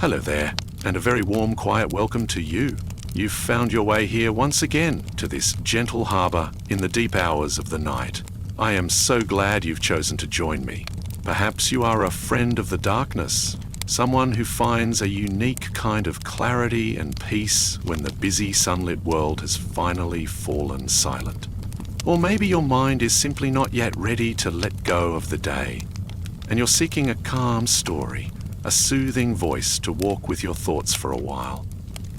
Hello there, and a very warm, quiet welcome to you. You've found your way here once again to this gentle harbour in the deep hours of the night. I am so glad you've chosen to join me. Perhaps you are a friend of the darkness, someone who finds a unique kind of clarity and peace when the busy sunlit world has finally fallen silent. Or maybe your mind is simply not yet ready to let go of the day, and you're seeking a calm story, a soothing voice to walk with your thoughts for a while,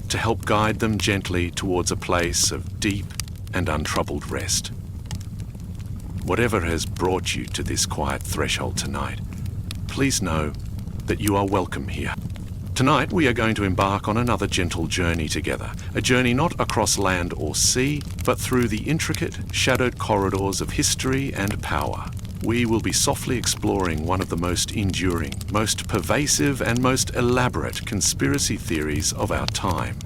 to help guide them gently towards a place of deep and untroubled rest. Whatever has brought you to this quiet threshold tonight, please know that you are welcome here. Tonight we are going to embark on another gentle journey together, a journey not across land or sea, but through the intricate, shadowed corridors of history and power. We will be softly exploring one of the most enduring, most pervasive, and most elaborate conspiracy theories of our time.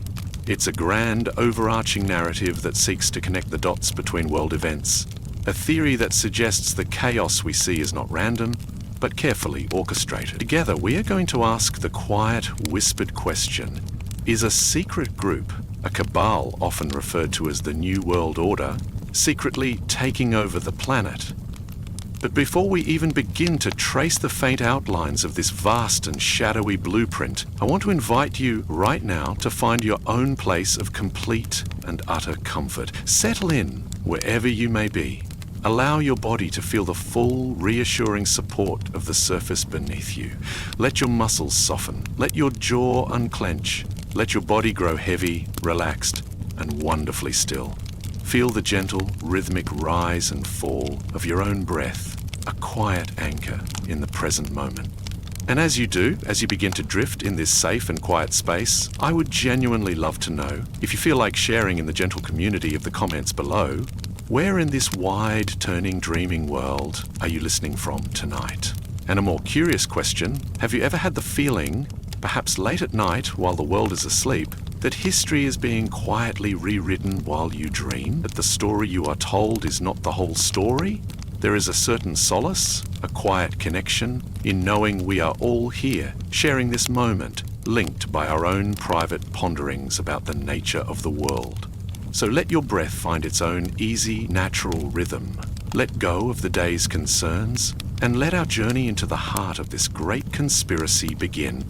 It's a grand, overarching narrative that seeks to connect the dots between world events. A theory that suggests the chaos we see is not random, but carefully orchestrated. Together, we are going to ask the quiet, whispered question: is a secret group, a cabal often referred to as the New World Order, secretly taking over the planet? But before we even begin to trace the faint outlines of this vast and shadowy blueprint, I want to invite you right now to find your own place of complete and utter comfort. Settle in wherever you may be. Allow your body to feel the full, reassuring support of the surface beneath you. Let your muscles soften. Let your jaw unclench. Let your body grow heavy, relaxed, and wonderfully still. Feel the gentle, rhythmic rise and fall of your own breath, a quiet anchor in the present moment. And as you do, as you begin to drift in this safe and quiet space, I would genuinely love to know, if you feel like sharing in the gentle community of the comments below, where in this wide, turning, dreaming world are you listening from tonight? And a more curious question, have you ever had the feeling, perhaps late at night while the world is asleep, that history is being quietly rewritten while you dream? That the story you are told is not the whole story? There is a certain solace, a quiet connection, in knowing we are all here, sharing this moment, linked by our own private ponderings about the nature of the world. So let your breath find its own easy, natural rhythm. Let go of the day's concerns, and let our journey into the heart of this great conspiracy begin.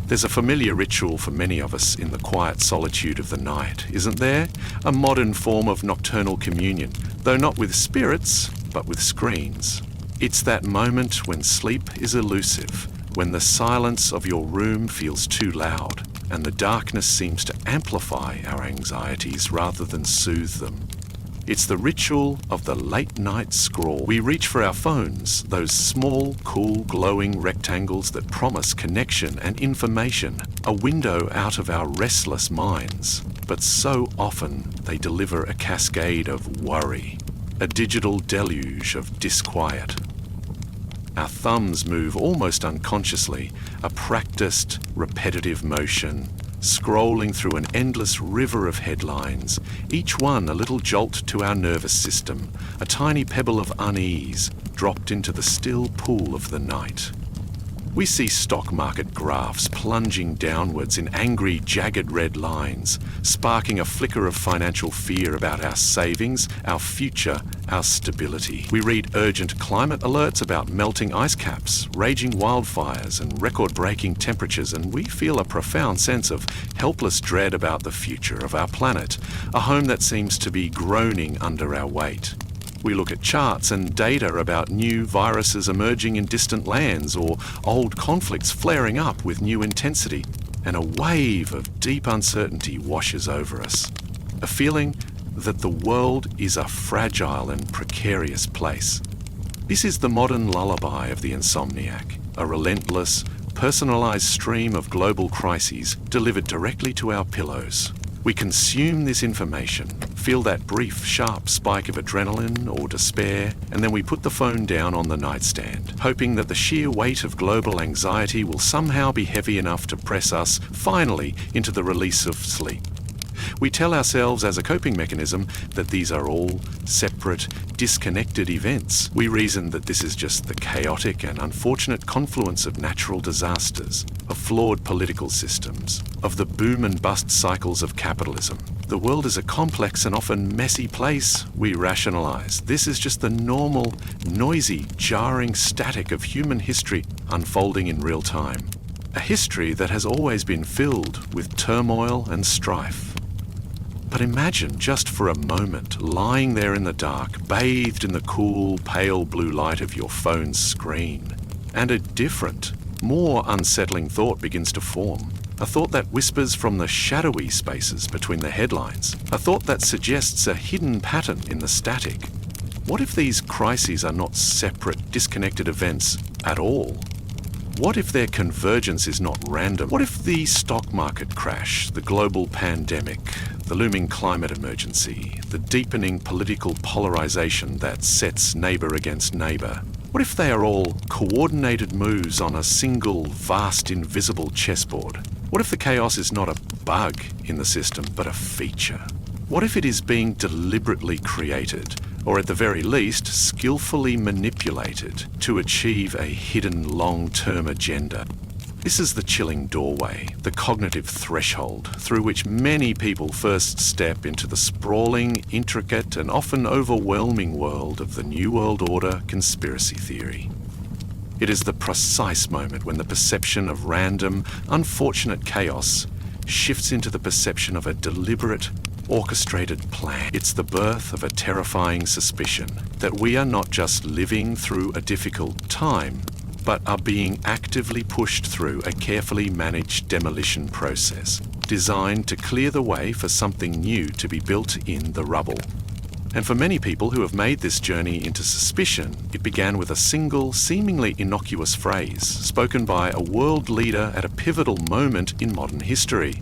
There's a familiar ritual for many of us in the quiet solitude of the night, isn't there? A modern form of nocturnal communion, though not with spirits, but with screens. It's that moment when sleep is elusive, when the silence of your room feels too loud, and the darkness seems to amplify our anxieties rather than soothe them. It's the ritual of the late-night scroll. We reach for our phones, those small, cool, glowing rectangles that promise connection and information, a window out of our restless minds. But so often they deliver a cascade of worry, a digital deluge of disquiet. Our thumbs move almost unconsciously, a practiced, repetitive motion, scrolling through an endless river of headlines, each one a little jolt to our nervous system, a tiny pebble of unease dropped into the still pool of the night. We see stock market graphs plunging downwards in angry, jagged red lines, sparking a flicker of financial fear about our savings, our future, our stability. We read urgent climate alerts about melting ice caps, raging wildfires, and record-breaking temperatures, and we feel a profound sense of helpless dread about the future of our planet, a home that seems to be groaning under our weight. We look at charts and data about new viruses emerging in distant lands or old conflicts flaring up with new intensity, and a wave of deep uncertainty washes over us. A feeling that the world is a fragile and precarious place. This is the modern lullaby of the insomniac, a relentless, personalized stream of global crises delivered directly to our pillows. We consume this information, feel that brief, sharp spike of adrenaline or despair, and then we put the phone down on the nightstand, hoping that the sheer weight of global anxiety will somehow be heavy enough to press us, finally, into the release of sleep. We tell ourselves as a coping mechanism that these are all separate, disconnected events. We reason that this is just the chaotic and unfortunate confluence of natural disasters, of flawed political systems, of the boom and bust cycles of capitalism. The world is a complex and often messy place, we rationalize. This is just the normal, noisy, jarring static of human history unfolding in real time. A history that has always been filled with turmoil and strife. But imagine just for a moment lying there in the dark, bathed in the cool, pale blue light of your phone's screen, and a different, more unsettling thought begins to form. A thought that whispers from the shadowy spaces between the headlines. A thought that suggests a hidden pattern in the static. What if these crises are not separate, disconnected events at all? What if their convergence is not random? What if the stock market crash, the global pandemic, the looming climate emergency, the deepening political polarization that sets neighbour against neighbour, what if they are all coordinated moves on a single, vast, invisible chessboard? What if the chaos is not a bug in the system, but a feature? What if it is being deliberately created, or at the very least, skillfully manipulated to achieve a hidden long-term agenda? This is the chilling doorway, the cognitive threshold through which many people first step into the sprawling, intricate, and often overwhelming world of the New World Order conspiracy theory. It is the precise moment when the perception of random, unfortunate chaos shifts into the perception of a deliberate, orchestrated plan. It's the birth of a terrifying suspicion that we are not just living through a difficult time, but are being actively pushed through a carefully managed demolition process, designed to clear the way for something new to be built in the rubble. And for many people who have made this journey into suspicion, it began with a single, seemingly innocuous phrase, spoken by a world leader at a pivotal moment in modern history.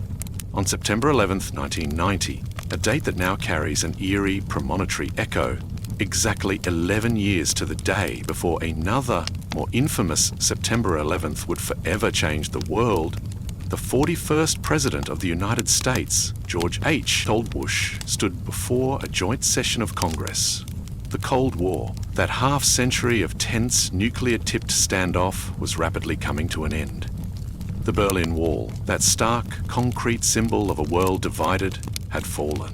On September 11th, 1990, a date that now carries an eerie, premonitory echo, exactly 11 years to the day before another, more infamous September 11th would forever change the world, the 41st President of the United States, George H. Bush, stood before a joint session of Congress. The Cold War, that half-century of tense, nuclear-tipped standoff, was rapidly coming to an end. The Berlin Wall, that stark, concrete symbol of a world divided, had fallen,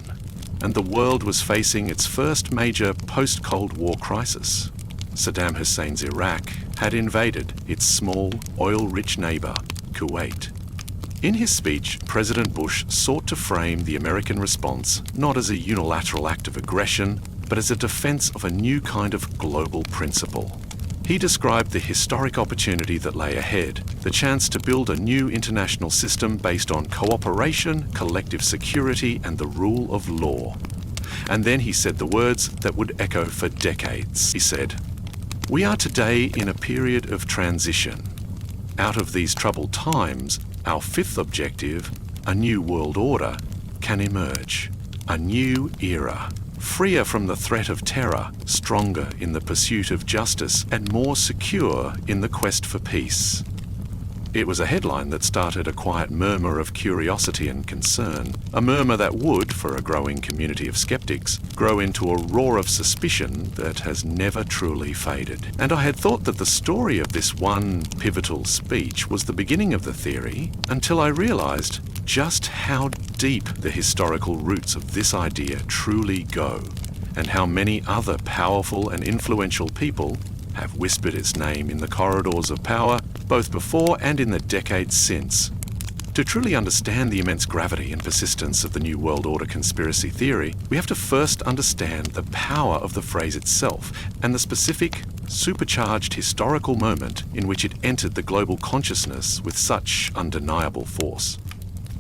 and the world was facing its first major post-Cold War crisis. Saddam Hussein's Iraq had invaded its small, oil-rich neighbour, Kuwait. In his speech, President Bush sought to frame the American response not as a unilateral act of aggression, but as a defense of a new kind of global principle. He described the historic opportunity that lay ahead, the chance to build a new international system based on cooperation, collective security, and the rule of law. And then he said the words that would echo for decades. He said, "We are today in a period of transition. Out of these troubled times, our fifth objective, a new world order, can emerge. A new era, freer from the threat of terror, stronger in the pursuit of justice, and more secure in the quest for peace." It was a headline that started a quiet murmur of curiosity and concern, a murmur that would, for a growing community of skeptics, grow into a roar of suspicion that has never truly faded. And I had thought that the story of this one pivotal speech was the beginning of the theory, until I realized just how deep the historical roots of this idea truly go, and how many other powerful and influential people have whispered its name in the corridors of power, both before and in the decades since. To truly understand the immense gravity and persistence of the New World Order conspiracy theory, we have to first understand the power of the phrase itself and the specific, supercharged historical moment in which it entered the global consciousness with such undeniable force.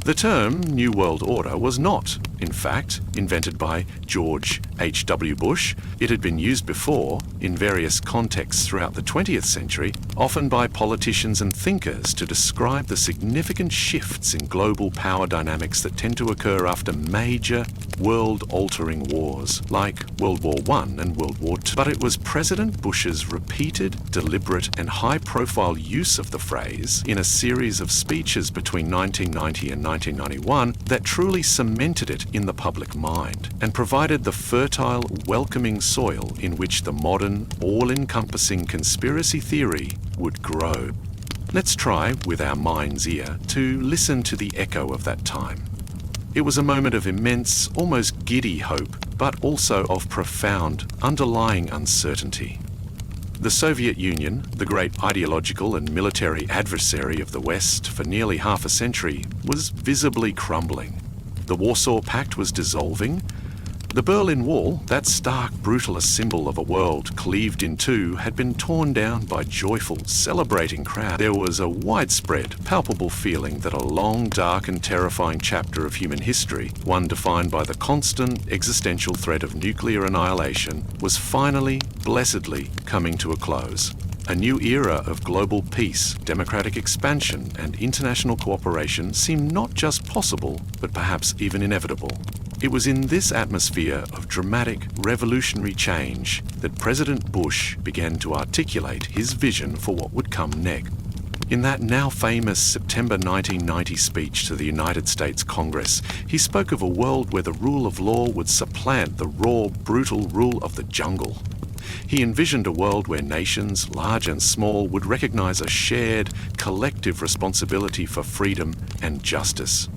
The term New World Order was not, in fact, invented by George H.W. Bush, it had been used before, in various contexts throughout the 20th century, often by politicians and thinkers to describe the significant shifts in global power dynamics that tend to occur after major, world-altering wars, like World War I and World War II. But it was President Bush's repeated, deliberate, and high-profile use of the phrase in a series of speeches between 1990 and 1991 that truly cemented it in the public mind and provided the fertile, welcoming soil in which the modern, all-encompassing conspiracy theory would grow. Let's try, with our mind's ear, to listen to the echo of that time. It was a moment of immense, almost giddy hope, but also of profound, underlying uncertainty. The Soviet Union, the great ideological and military adversary of the West for nearly half a century, was visibly crumbling. The Warsaw Pact was dissolving. The Berlin Wall, that stark, brutalist symbol of a world cleaved in two, had been torn down by joyful, celebrating crowds. There was a widespread, palpable feeling that a long, dark and terrifying chapter of human history, one defined by the constant, existential threat of nuclear annihilation, was finally, blessedly, coming to a close. A new era of global peace, democratic expansion, and international cooperation seemed not just possible, but perhaps even inevitable. It was in this atmosphere of dramatic, revolutionary change that President Bush began to articulate his vision for what would come next. In that now famous September 1990 speech to the United States Congress, he spoke of a world where the rule of law would supplant the raw, brutal rule of the jungle. He envisioned a world where nations, large and small, would recognize a shared, collective responsibility for freedom and justice.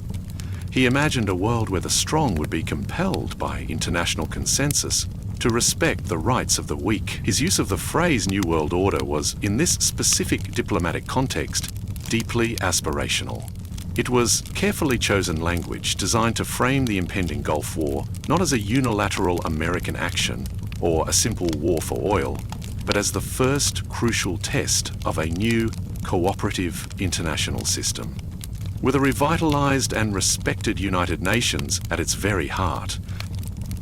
He imagined a world where the strong would be compelled by international consensus to respect the rights of the weak. His use of the phrase New World Order was, in this specific diplomatic context, deeply aspirational. It was carefully chosen language designed to frame the impending Gulf War not as a unilateral American action or a simple war for oil, but as the first crucial test of a new, cooperative international system. With a revitalized and respected United Nations at its very heart,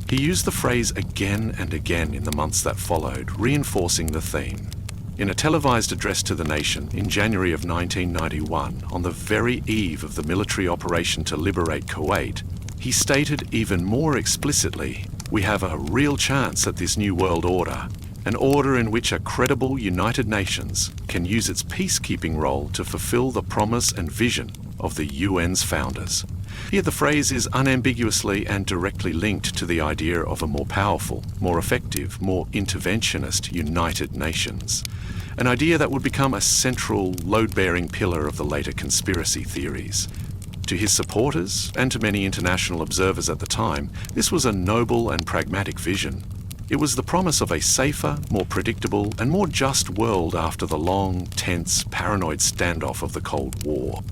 he used the phrase again and again in the months that followed, reinforcing the theme. In a televised address to the nation in January of 1991, on the very eve of the military operation to liberate Kuwait, he stated even more explicitly, "We have a real chance at this new world order, an order in which a credible United Nations can use its peacekeeping role to fulfill the promise and vision of the UN's founders." Here the phrase is unambiguously and directly linked to the idea of a more powerful, more effective, more interventionist United Nations, an idea that would become a central, load-bearing pillar of the later conspiracy theories. To his supporters, and to many international observers at the time, this was a noble and pragmatic vision. It was the promise of a safer, more predictable, and more just world after the long, tense, paranoid standoff of the Cold War.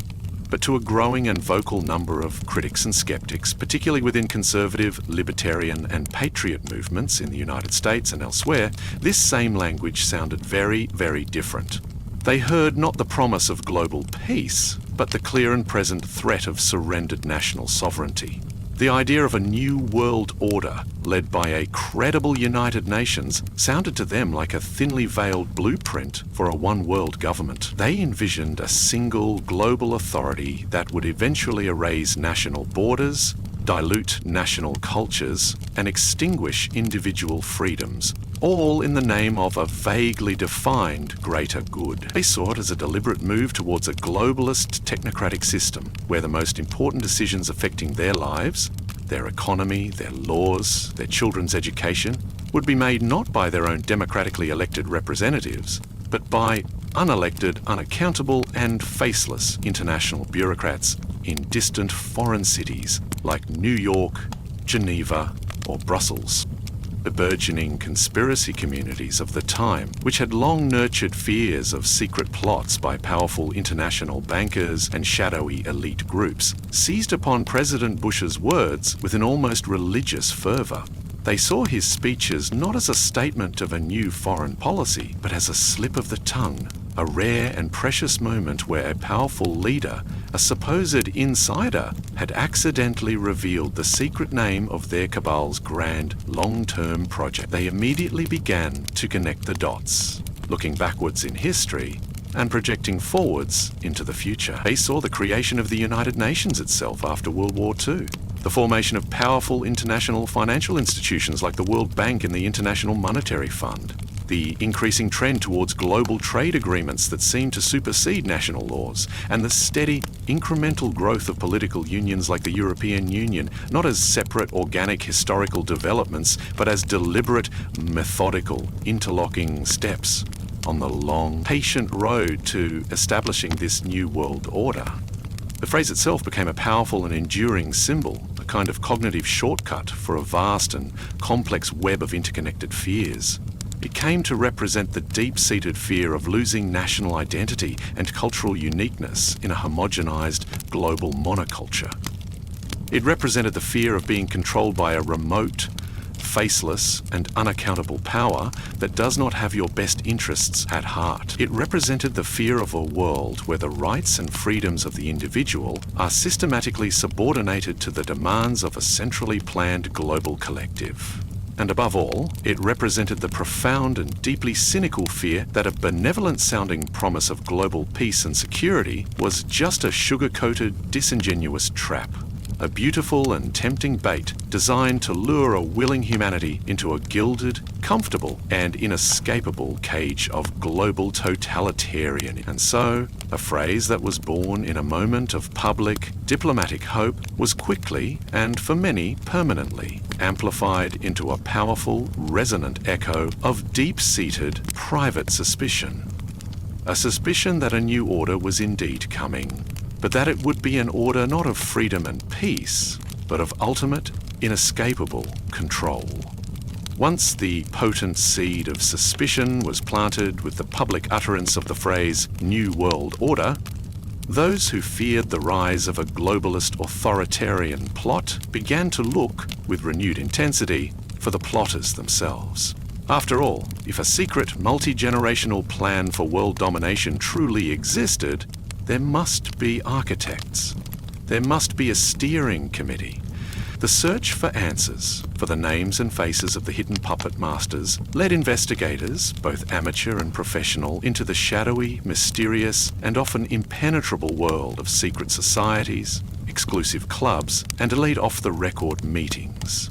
But to a growing and vocal number of critics and skeptics, particularly within conservative, libertarian, and patriot movements in the United States and elsewhere, this same language sounded very, very different. They heard not the promise of global peace, but the clear and present threat of surrendered national sovereignty. The idea of a new world order, led by a credible United Nations, sounded to them like a thinly veiled blueprint for a one-world government. They envisioned a single global authority that would eventually erase national borders, dilute national cultures, and extinguish individual freedoms, all in the name of a vaguely defined greater good. They saw it as a deliberate move towards a globalist technocratic system where the most important decisions affecting their lives, their economy, their laws, their children's education, would be made not by their own democratically elected representatives, but by unelected, unaccountable, and faceless international bureaucrats in distant foreign cities like New York, Geneva, or Brussels. The burgeoning conspiracy communities of the time, which had long nurtured fears of secret plots by powerful international bankers and shadowy elite groups, seized upon President Bush's words with an almost religious fervor. They saw his speeches not as a statement of a new foreign policy, but as a slip of the tongue, a rare and precious moment where a powerful leader, a supposed insider, had accidentally revealed the secret name of their cabal's grand, long-term project. They immediately began to connect the dots, looking backwards in history and projecting forwards into the future. They saw the creation of the United Nations itself after World War II, the formation of powerful international financial institutions like the World Bank and the International Monetary Fund, the increasing trend towards global trade agreements that seem to supersede national laws, and the steady, incremental growth of political unions like the European Union, not as separate, organic, historical developments, but as deliberate, methodical, interlocking steps on the long, patient road to establishing this new world order. The phrase itself became a powerful and enduring symbol, a kind of cognitive shortcut for a vast and complex web of interconnected fears. It came to represent the deep-seated fear of losing national identity and cultural uniqueness in a homogenized global monoculture. It represented the fear of being controlled by a remote, faceless, and unaccountable power that does not have your best interests at heart. It represented the fear of a world where the rights and freedoms of the individual are systematically subordinated to the demands of a centrally planned global collective. And above all, it represented the profound and deeply cynical fear that a benevolent-sounding promise of global peace and security was just a sugar-coated, disingenuous trap, a beautiful and tempting bait designed to lure a willing humanity into a gilded, comfortable, and inescapable cage of global totalitarianism. And so, a phrase that was born in a moment of public, diplomatic hope was quickly, and for many permanently, amplified into a powerful, resonant echo of deep-seated, private suspicion. A suspicion that a new order was indeed coming, but that it would be an order not of freedom and peace, but of ultimate, inescapable control. Once the potent seed of suspicion was planted with the public utterance of the phrase New World Order, those who feared the rise of a globalist authoritarian plot began to look, with renewed intensity, for the plotters themselves. After all, if a secret multi-generational plan for world domination truly existed, there must be architects. There must be a steering committee. The search for answers, for the names and faces of the hidden puppet masters, led investigators, both amateur and professional, into the shadowy, mysterious, and often impenetrable world of secret societies, exclusive clubs, and elite off-the-record meetings.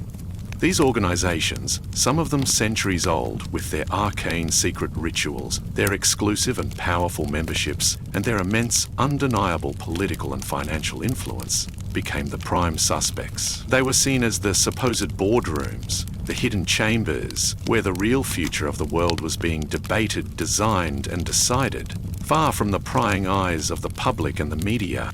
These organizations, some of them centuries old, with their arcane secret rituals, their exclusive and powerful memberships, and their immense, undeniable political and financial influence, became the prime suspects. They were seen as the supposed boardrooms, the hidden chambers, where the real future of the world was being debated, designed, and decided, far from the prying eyes of the public and the media.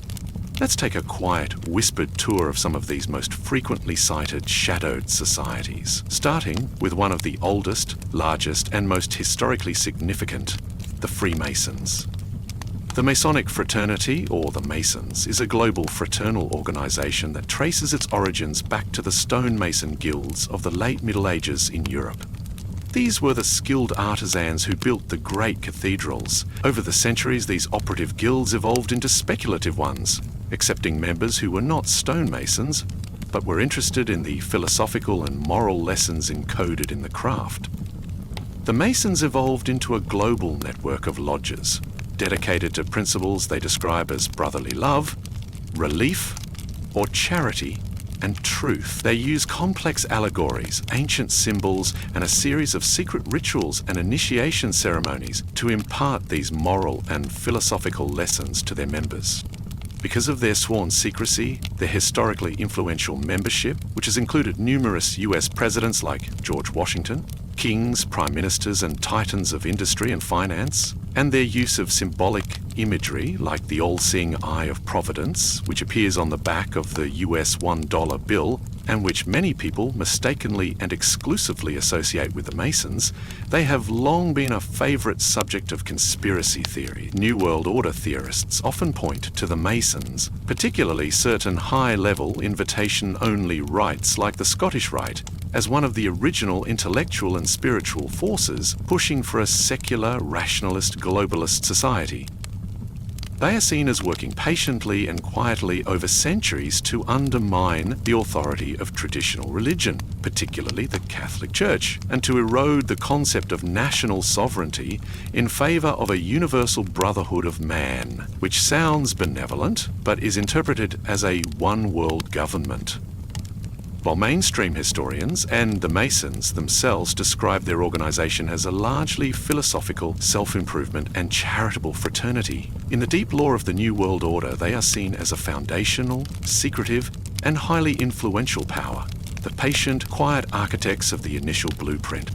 Let's take a quiet, whispered tour of some of these most frequently cited shadowed societies, starting with one of the oldest, largest, and most historically significant, the Freemasons. The Masonic Fraternity, or the Masons, is a global fraternal organization that traces its origins back to the stonemason guilds of the late Middle Ages in Europe. These were the skilled artisans who built the great cathedrals. Over the centuries, these operative guilds evolved into speculative ones, accepting members who were not stonemasons, but were interested in the philosophical and moral lessons encoded in the craft. The Masons evolved into a global network of lodges, dedicated to principles they describe as brotherly love, relief, or charity, and truth. They use complex allegories, ancient symbols, and a series of secret rituals and initiation ceremonies to impart these moral and philosophical lessons to their members. Because of their sworn secrecy, their historically influential membership, which has included numerous US presidents like George Washington, kings, prime ministers, and titans of industry and finance, and their use of symbolic imagery like the all-seeing eye of Providence, which appears on the back of the US $1 bill, and which many people mistakenly and exclusively associate with the Masons, they have long been a favorite subject of conspiracy theory. New World Order theorists often point to the Masons, particularly certain high-level invitation-only rites like the Scottish Rite, as one of the original intellectual and spiritual forces pushing for a secular, rationalist globalist society. They are seen as working patiently and quietly over centuries to undermine the authority of traditional religion, particularly the Catholic Church, and to erode the concept of national sovereignty in favour of a universal brotherhood of man, which sounds benevolent but is interpreted as a one-world government. While mainstream historians and the Masons themselves describe their organisation as a largely philosophical, self-improvement and charitable fraternity, in the deep lore of the New World Order they are seen as a foundational, secretive and highly influential power, the patient, quiet architects of the initial blueprint.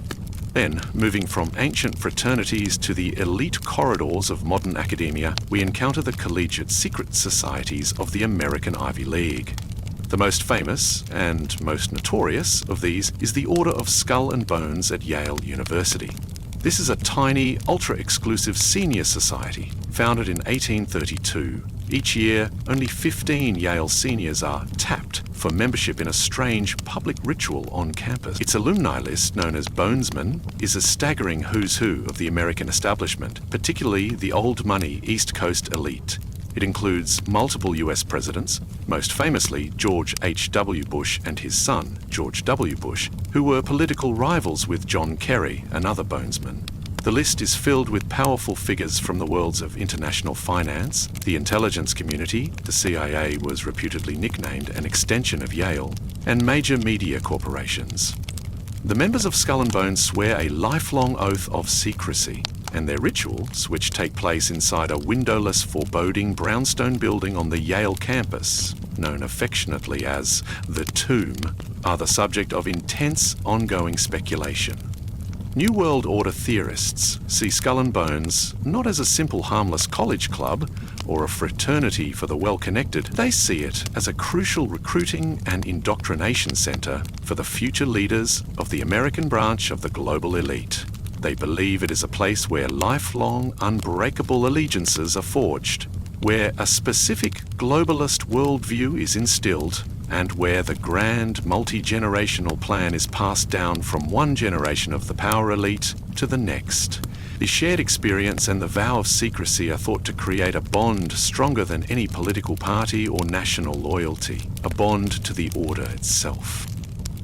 Then, moving from ancient fraternities to the elite corridors of modern academia, we encounter the collegiate secret societies of the American Ivy League. The most famous and most notorious of these is the Order of Skull and Bones at Yale University. This is a tiny, ultra-exclusive senior society, founded in 1832. Each year, only 15 Yale seniors are tapped for membership in a strange public ritual on campus. Its alumni list, known as Bonesmen, is a staggering who's who of the American establishment, particularly the old money East Coast elite. It includes multiple US presidents, most famously George H.W. Bush and his son, George W. Bush, who were political rivals with John Kerry, another Bonesman. The list is filled with powerful figures from the worlds of international finance, the intelligence community, the CIA was reputedly nicknamed an extension of Yale, and major media corporations. The members of Skull and Bones swear a lifelong oath of secrecy, and their rituals, which take place inside a windowless, foreboding brownstone building on the Yale campus, known affectionately as the Tomb, are the subject of intense, ongoing speculation. New World Order theorists see Skull and Bones not as a simple harmless college club or a fraternity for the well-connected. They see it as a crucial recruiting and indoctrination center for the future leaders of the American branch of the global elite. They believe it is a place where lifelong, unbreakable allegiances are forged, where a specific globalist worldview is instilled, and where the grand multi-generational plan is passed down from one generation of the power elite to the next. The shared experience and the vow of secrecy are thought to create a bond stronger than any political party or national loyalty, a bond to the order itself.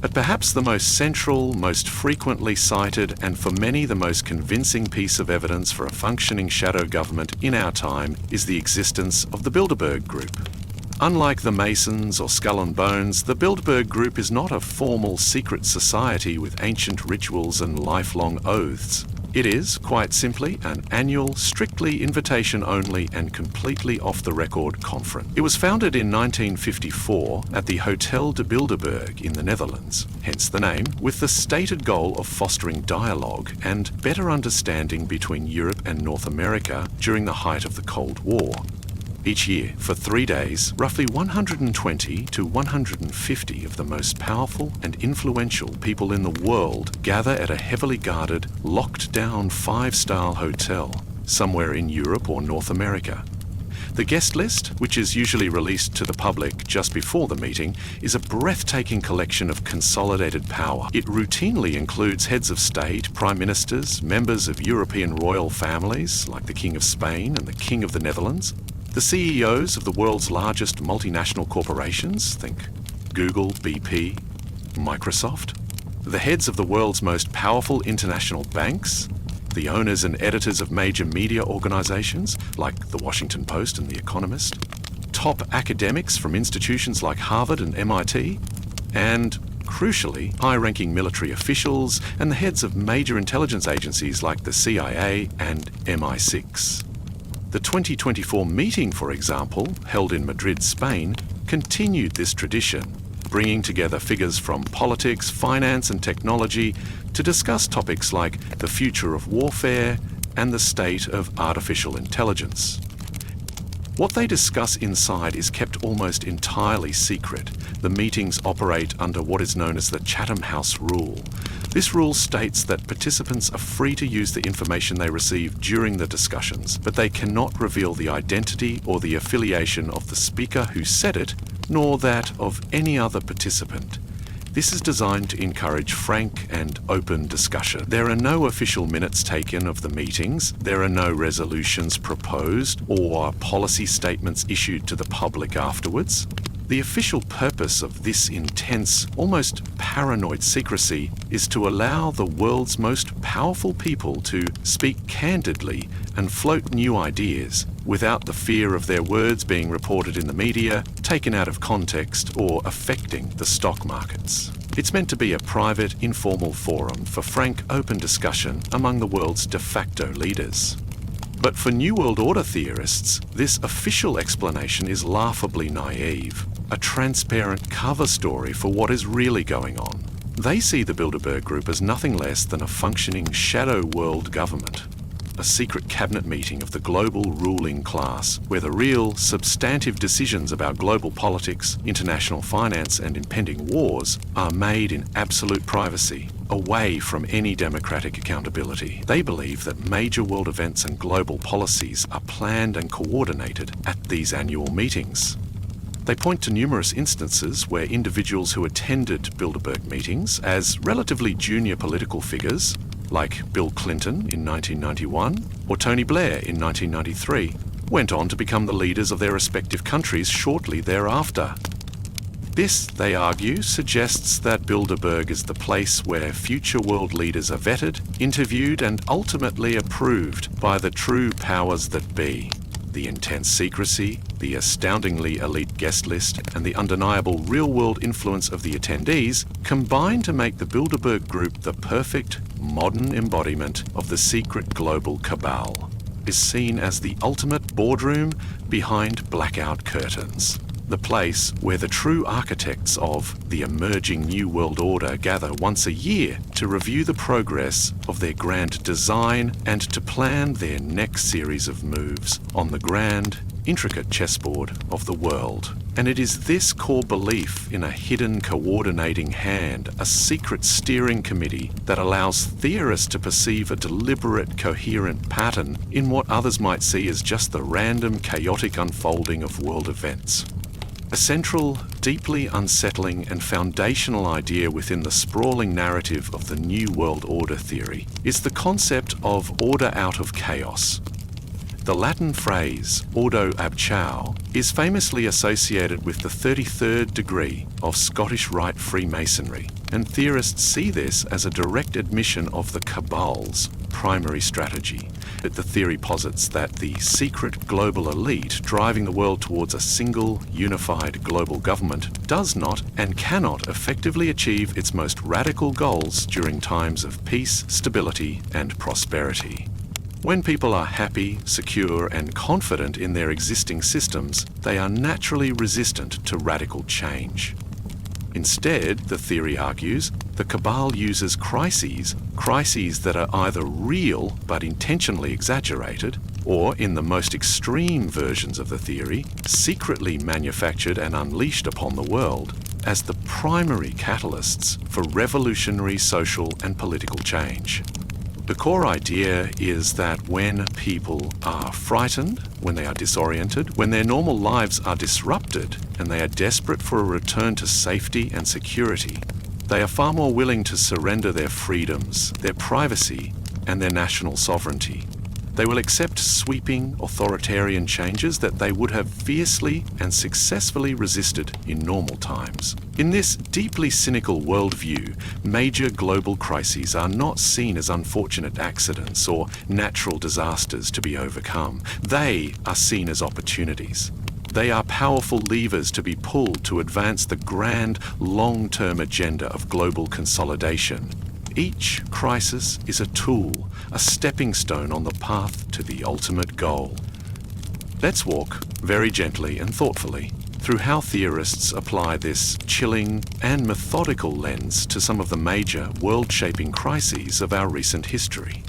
But perhaps the most central, most frequently cited, and for many the most convincing piece of evidence for a functioning shadow government in our time is the existence of the Bilderberg Group. Unlike the Masons or Skull and Bones, the Bilderberg Group is not a formal secret society with ancient rituals and lifelong oaths. It is, quite simply, an annual, strictly invitation-only and completely off-the-record conference. It was founded in 1954 at the Hotel de Bilderberg in the Netherlands, hence the name, with the stated goal of fostering dialogue and better understanding between Europe and North America during the height of the Cold War. Each year, for 3 days, roughly 120 to 150 of the most powerful and influential people in the world gather at a heavily guarded, locked-down 5-star hotel somewhere in Europe or North America. The guest list, which is usually released to the public just before the meeting, is a breathtaking collection of consolidated power. It routinely includes heads of state, prime ministers, members of European royal families like the King of Spain and the King of the Netherlands, the CEOs of the world's largest multinational corporations, think Google, BP, Microsoft, the heads of the world's most powerful international banks, the owners and editors of major media organizations like The Washington Post and The Economist, top academics from institutions like Harvard and MIT, and, crucially, high-ranking military officials and the heads of major intelligence agencies like the CIA and MI6. The 2024 meeting, for example, held in Madrid, Spain, continued this tradition, bringing together figures from politics, finance and technology to discuss topics like the future of warfare and the state of artificial intelligence. What they discuss inside is kept almost entirely secret. The meetings operate under what is known as the Chatham House Rule. This rule states that participants are free to use the information they receive during the discussions, but they cannot reveal the identity or the affiliation of the speaker who said it, nor that of any other participant. This is designed to encourage frank and open discussion. There are no official minutes taken of the meetings, there are no resolutions proposed or policy statements issued to the public afterwards. The official purpose of this intense, almost paranoid secrecy is to allow the world's most powerful people to speak candidly and float new ideas without the fear of their words being reported in the media, taken out of context, or affecting the stock markets. It's meant to be a private, informal forum for frank, open discussion among the world's de facto leaders. But for New World Order theorists, this official explanation is laughably naive, a transparent cover story for what is really going on. They see the Bilderberg Group as nothing less than a functioning shadow world government, a secret cabinet meeting of the global ruling class, where the real, substantive decisions about global politics, international finance, and impending wars are made in absolute privacy, away from any democratic accountability. They believe that major world events and global policies are planned and coordinated at these annual meetings. They point to numerous instances where individuals who attended Bilderberg meetings as relatively junior political figures, like Bill Clinton in 1991 or Tony Blair in 1993, went on to become the leaders of their respective countries shortly thereafter. This, they argue, suggests that Bilderberg is the place where future world leaders are vetted, interviewed, and ultimately approved by the true powers that be. The intense secrecy, the astoundingly elite guest list, and the undeniable real-world influence of the attendees combine to make the Bilderberg Group the perfect, modern embodiment of the secret global cabal, is seen as the ultimate boardroom behind blackout curtains. The place where the true architects of the emerging New World Order gather once a year to review the progress of their grand design and to plan their next series of moves on the grand, intricate chessboard of the world. And it is this core belief in a hidden coordinating hand, a secret steering committee, that allows theorists to perceive a deliberate, coherent pattern in what others might see as just the random, chaotic unfolding of world events. A central, deeply unsettling and foundational idea within the sprawling narrative of the New World Order theory is the concept of order out of chaos. The Latin phrase ordo ab chao is famously associated with the 33rd degree of Scottish Rite Freemasonry, and theorists see this as a direct admission of the cabal's primary strategy. But the theory posits that the secret global elite driving the world towards a single, unified global government does not and cannot effectively achieve its most radical goals during times of peace, stability, and prosperity. When people are happy, secure, and confident in their existing systems, they are naturally resistant to radical change. Instead, the theory argues, the cabal uses crises that are either real but intentionally exaggerated, or, in the most extreme versions of the theory, secretly manufactured and unleashed upon the world, as the primary catalysts for revolutionary social and political change. The core idea is that when people are frightened, when they are disoriented, when their normal lives are disrupted, and they are desperate for a return to safety and security, they are far more willing to surrender their freedoms, their privacy, and their national sovereignty. They will accept sweeping, authoritarian changes that they would have fiercely and successfully resisted in normal times. In this deeply cynical worldview, major global crises are not seen as unfortunate accidents or natural disasters to be overcome. They are seen as opportunities. They are powerful levers to be pulled to advance the grand, long-term agenda of global consolidation. Each crisis is a tool, a stepping stone on the path to the ultimate goal. Let's walk, very gently and thoughtfully, through how theorists apply this chilling and methodical lens to some of the major world-shaping crises of our recent history.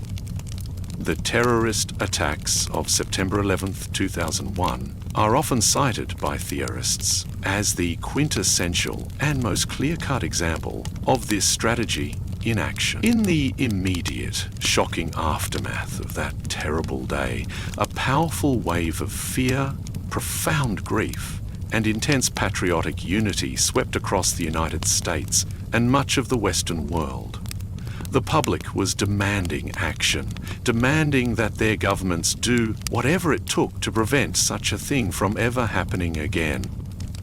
The terrorist attacks of September 11, 2001 are often cited by theorists as the quintessential and most clear-cut example of this strategy in action. In the immediate, shocking aftermath of that terrible day, a powerful wave of fear, profound grief, and intense patriotic unity swept across the United States and much of the Western world. The public was demanding action, demanding that their governments do whatever it took to prevent such a thing from ever happening again.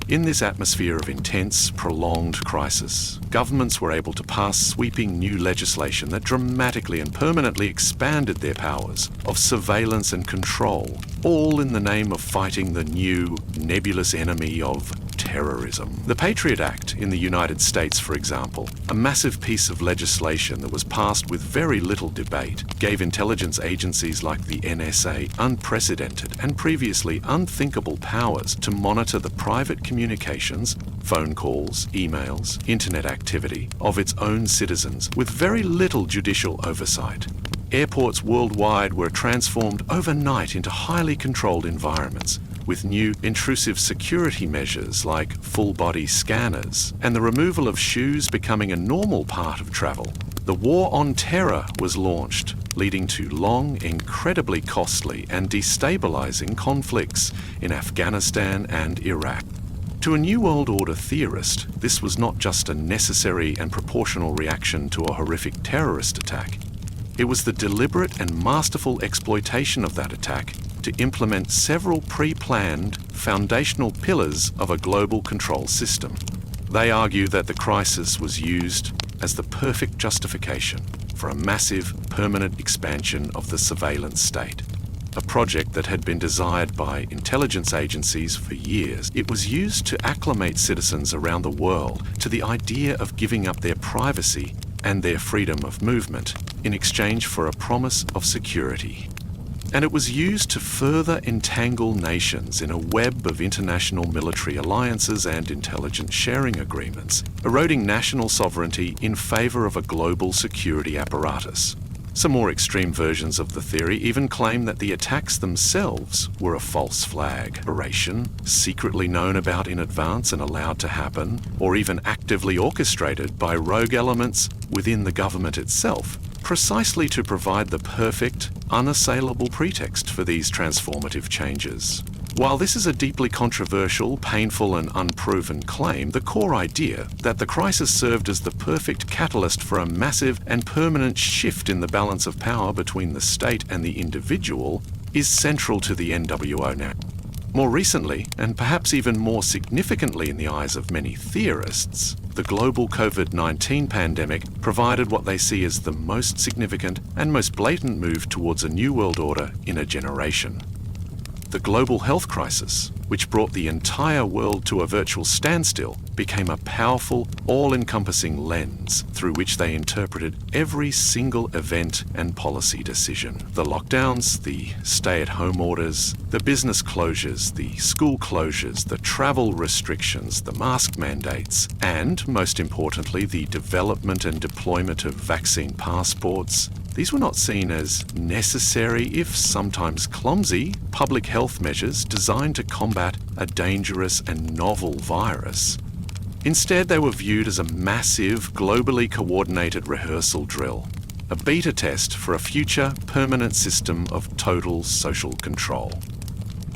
In this atmosphere of intense, prolonged crisis, governments were able to pass sweeping new legislation that dramatically and permanently expanded their powers of surveillance and control, all in the name of fighting the new, nebulous enemy of terrorism. The Patriot Act in the United States, for example, a massive piece of legislation that was passed with very little debate, gave intelligence agencies like the NSA unprecedented and previously unthinkable powers to monitor the private communications, phone calls, emails, internet activity of its own citizens with very little judicial oversight. Airports worldwide were transformed overnight into highly controlled environments, with new intrusive security measures like full-body scanners and the removal of shoes becoming a normal part of travel. The War on Terror was launched, leading to long, incredibly costly and destabilizing conflicts in Afghanistan and Iraq. To a New World Order theorist, this was not just a necessary and proportional reaction to a horrific terrorist attack. It was the deliberate and masterful exploitation of that attack to implement several pre-planned, foundational pillars of a global control system. They argue that the crisis was used as the perfect justification for a massive, permanent expansion of the surveillance state. A project that had been desired by intelligence agencies for years, it was used to acclimate citizens around the world to the idea of giving up their privacy and their freedom of movement in exchange for a promise of security. And it was used to further entangle nations in a web of international military alliances and intelligence sharing agreements, eroding national sovereignty in favor of a global security apparatus. Some more extreme versions of the theory even claim that the attacks themselves were a false flag operation, secretly known about in advance and allowed to happen, or even actively orchestrated by rogue elements within the government itself, precisely to provide the perfect, unassailable pretext for these transformative changes. While this is a deeply controversial, painful and unproven claim, the core idea that the crisis served as the perfect catalyst for a massive and permanent shift in the balance of power between the state and the individual is central to the NWO now. More recently, and perhaps even more significantly in the eyes of many theorists, the global COVID-19 pandemic provided what they see as the most significant and most blatant move towards a new world order in a generation. The global health crisis, which brought the entire world to a virtual standstill, became a powerful, all-encompassing lens through which they interpreted every single event and policy decision. The lockdowns, the stay-at-home orders, the business closures, the school closures, the travel restrictions, the mask mandates, and, most importantly, the development and deployment of vaccine passports. These were not seen as necessary, if sometimes clumsy, public health measures designed to combat a dangerous and novel virus. Instead, they were viewed as a massive, globally coordinated rehearsal drill, a beta test for a future permanent system of total social control.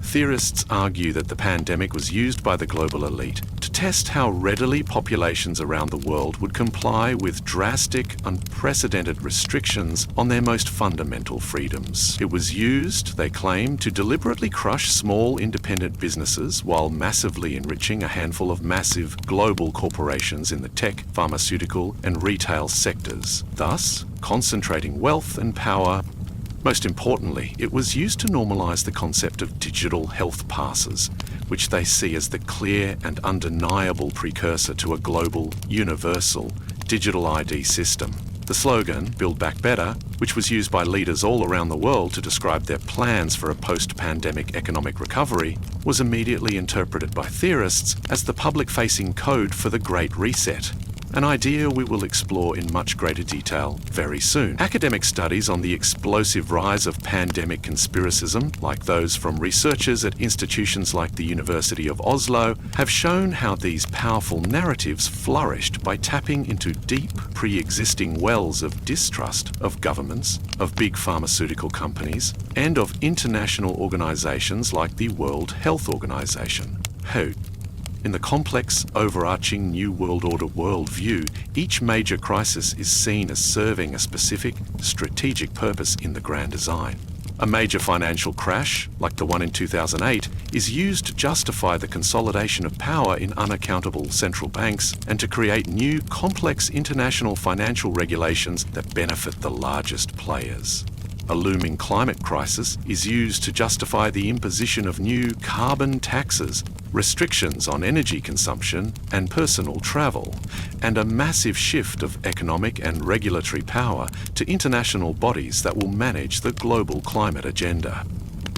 Theorists argue that the pandemic was used by the global elite to test how readily populations around the world would comply with drastic, unprecedented restrictions on their most fundamental freedoms. It was used, they claim, to deliberately crush small independent businesses while massively enriching a handful of massive global corporations in the tech, pharmaceutical, and retail sectors, thus concentrating wealth and power. Most importantly, it was used to normalise the concept of digital health passes, which they see as the clear and undeniable precursor to a global, universal, digital ID system. The slogan, Build Back Better, which was used by leaders all around the world to describe their plans for a post-pandemic economic recovery, was immediately interpreted by theorists as the public-facing code for the Great Reset, an idea we will explore in much greater detail very soon. Academic studies on the explosive rise of pandemic conspiracism, like those from researchers at institutions like the University of Oslo, have shown how these powerful narratives flourished by tapping into deep, pre-existing wells of distrust of governments, of big pharmaceutical companies, and of international organizations like the World Health Organization, WHO. In the complex, overarching New World Order worldview, each major crisis is seen as serving a specific, strategic purpose in the grand design. A major financial crash, like the one in 2008, is used to justify the consolidation of power in unaccountable central banks and to create new, complex international financial regulations that benefit the largest players. A looming climate crisis is used to justify the imposition of new carbon taxes, restrictions on energy consumption and personal travel, and a massive shift of economic and regulatory power to international bodies that will manage the global climate agenda.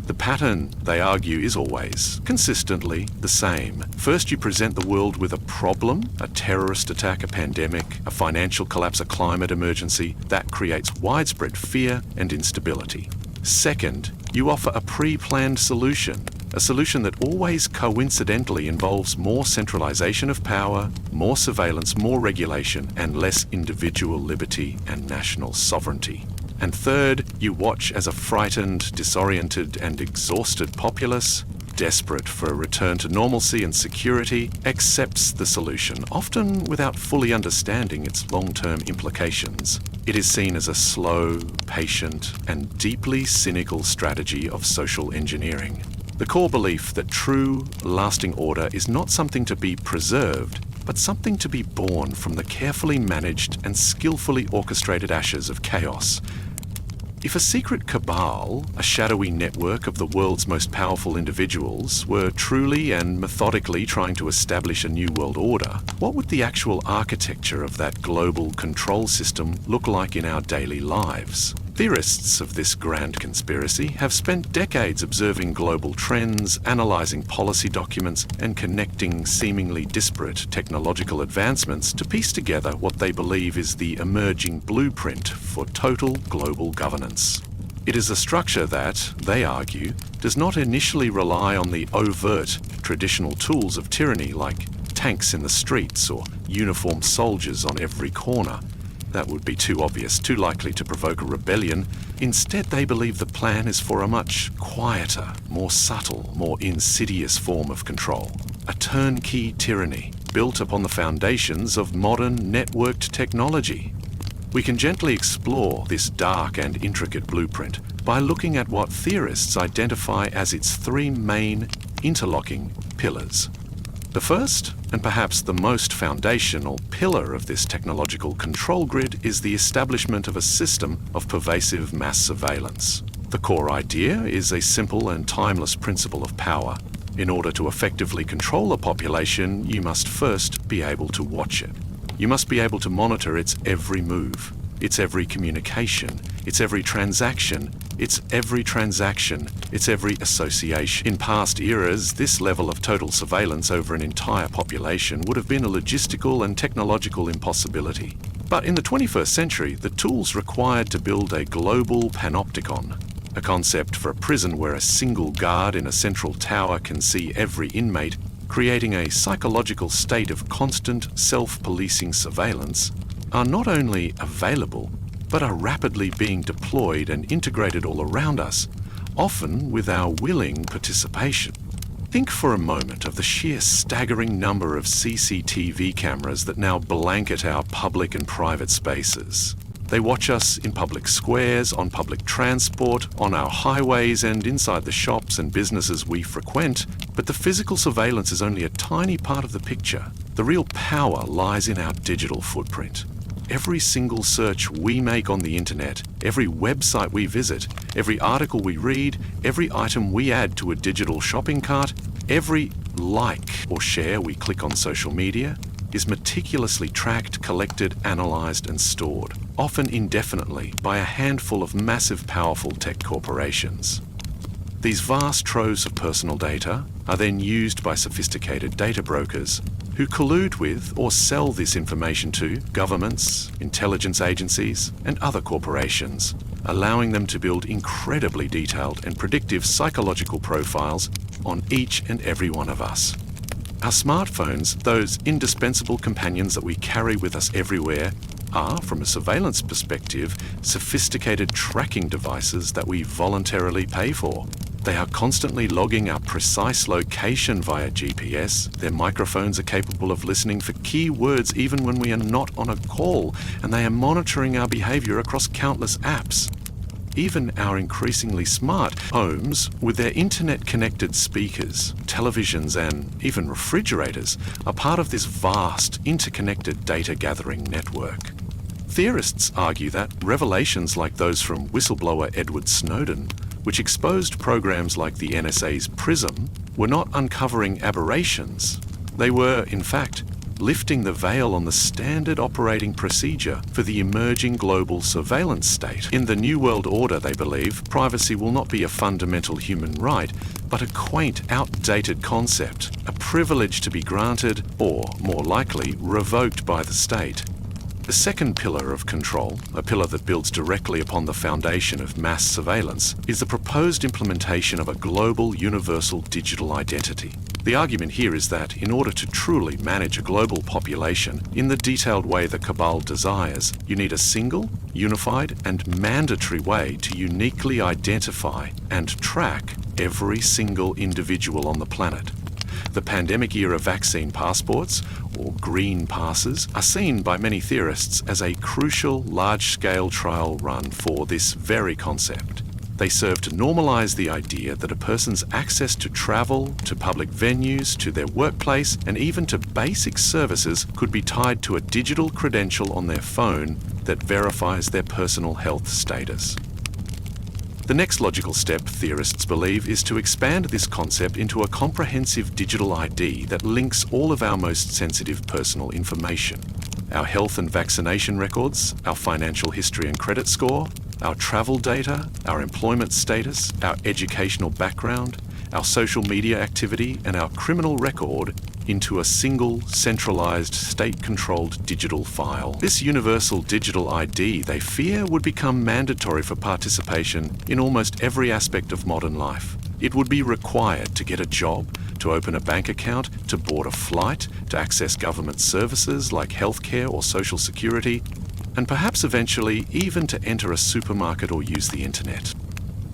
The pattern, they argue, is always, consistently, the same. First, you present the world with a problem, a terrorist attack, a pandemic, a financial collapse, a climate emergency that creates widespread fear and instability. Second, you offer a pre-planned solution, a solution that always coincidentally involves more centralization of power, more surveillance, more regulation, and less individual liberty and national sovereignty. And third, you watch as a frightened, disoriented, and exhausted populace, desperate for a return to normalcy and security, accepts the solution, often without fully understanding its long-term implications. It is seen as a slow, patient, and deeply cynical strategy of social engineering. The core belief that true, lasting order is not something to be preserved, but something to be born from the carefully managed and skillfully orchestrated ashes of chaos. If a secret cabal, a shadowy network of the world's most powerful individuals, were truly and methodically trying to establish a new world order, what would the actual architecture of that global control system look like in our daily lives? Theorists of this grand conspiracy have spent decades observing global trends, analysing policy documents, and connecting seemingly disparate technological advancements to piece together what they believe is the emerging blueprint for total global governance. It is a structure that, they argue, does not initially rely on the overt, traditional tools of tyranny like tanks in the streets or uniformed soldiers on every corner. That would be too obvious, too likely to provoke a rebellion. Instead, they believe the plan is for a much quieter, more subtle, more insidious form of control. A turnkey tyranny built upon the foundations of modern networked technology. We can gently explore this dark and intricate blueprint by looking at what theorists identify as its three main interlocking pillars. The first, and perhaps the most foundational pillar of this technological control grid is the establishment of a system of pervasive mass surveillance. The core idea is a simple and timeless principle of power. In order to effectively control a population, you must first be able to watch it. You must be able to monitor its every move, its every communication, its every transaction, its every association. In past eras, this level of total surveillance over an entire population would have been a logistical and technological impossibility. But in the 21st century, the tools required to build a global panopticon, a concept for a prison where a single guard in a central tower can see every inmate, creating a psychological state of constant self-policing surveillance, are not only available, but are rapidly being deployed and integrated all around us, often with our willing participation. Think for a moment of the sheer staggering number of CCTV cameras that now blanket our public and private spaces. They watch us in public squares, on public transport, on our highways, and inside the shops and businesses we frequent, but the physical surveillance is only a tiny part of the picture. The real power lies in our digital footprint. Every single search we make on the internet, every website we visit, every article we read, every item we add to a digital shopping cart, every like or share we click on social media is meticulously tracked, collected, analysed and stored, often indefinitely, by a handful of massive, powerful tech corporations. These vast troves of personal data are then used by sophisticated data brokers who collude with or sell this information to governments, intelligence agencies, and other corporations, allowing them to build incredibly detailed and predictive psychological profiles on each and every one of us. Our smartphones, those indispensable companions that we carry with us everywhere, are, from a surveillance perspective, sophisticated tracking devices that we voluntarily pay for. They are constantly logging our precise location via GPS. Their microphones are capable of listening for key words even when we are not on a call, and they are monitoring our behavior across countless apps. Even our increasingly smart homes, with their internet-connected speakers, televisions, and even refrigerators, are part of this vast, interconnected data-gathering network. Theorists argue that revelations like those from whistleblower Edward Snowden, which exposed programs like the NSA's PRISM, were not uncovering aberrations. They were, in fact, lifting the veil on the standard operating procedure for the emerging global surveillance state. In the New World Order, they believe, privacy will not be a fundamental human right, but a quaint, outdated concept, a privilege to be granted, or, more likely, revoked by the state. The second pillar of control, a pillar that builds directly upon the foundation of mass surveillance, is the proposed implementation of a global universal digital identity. The argument here is that in order to truly manage a global population in the detailed way the cabal desires, you need a single, unified, and mandatory way to uniquely identify and track every single individual on the planet. The pandemic-era vaccine passports, or green passes, are seen by many theorists as a crucial large-scale trial run for this very concept. They serve to normalize the idea that a person's access to travel, to public venues, to their workplace, and even to basic services could be tied to a digital credential on their phone that verifies their personal health status. The next logical step, theorists believe, is to expand this concept into a comprehensive digital ID that links all of our most sensitive personal information. Our health and vaccination records, our financial history and credit score, our travel data, our employment status, our educational background, our social media activity, and our criminal record into a single, centralized, state-controlled digital file. This universal digital ID, they fear, would become mandatory for participation in almost every aspect of modern life. It would be required to get a job, to open a bank account, to board a flight, to access government services like healthcare or social security, and perhaps eventually even to enter a supermarket or use the internet.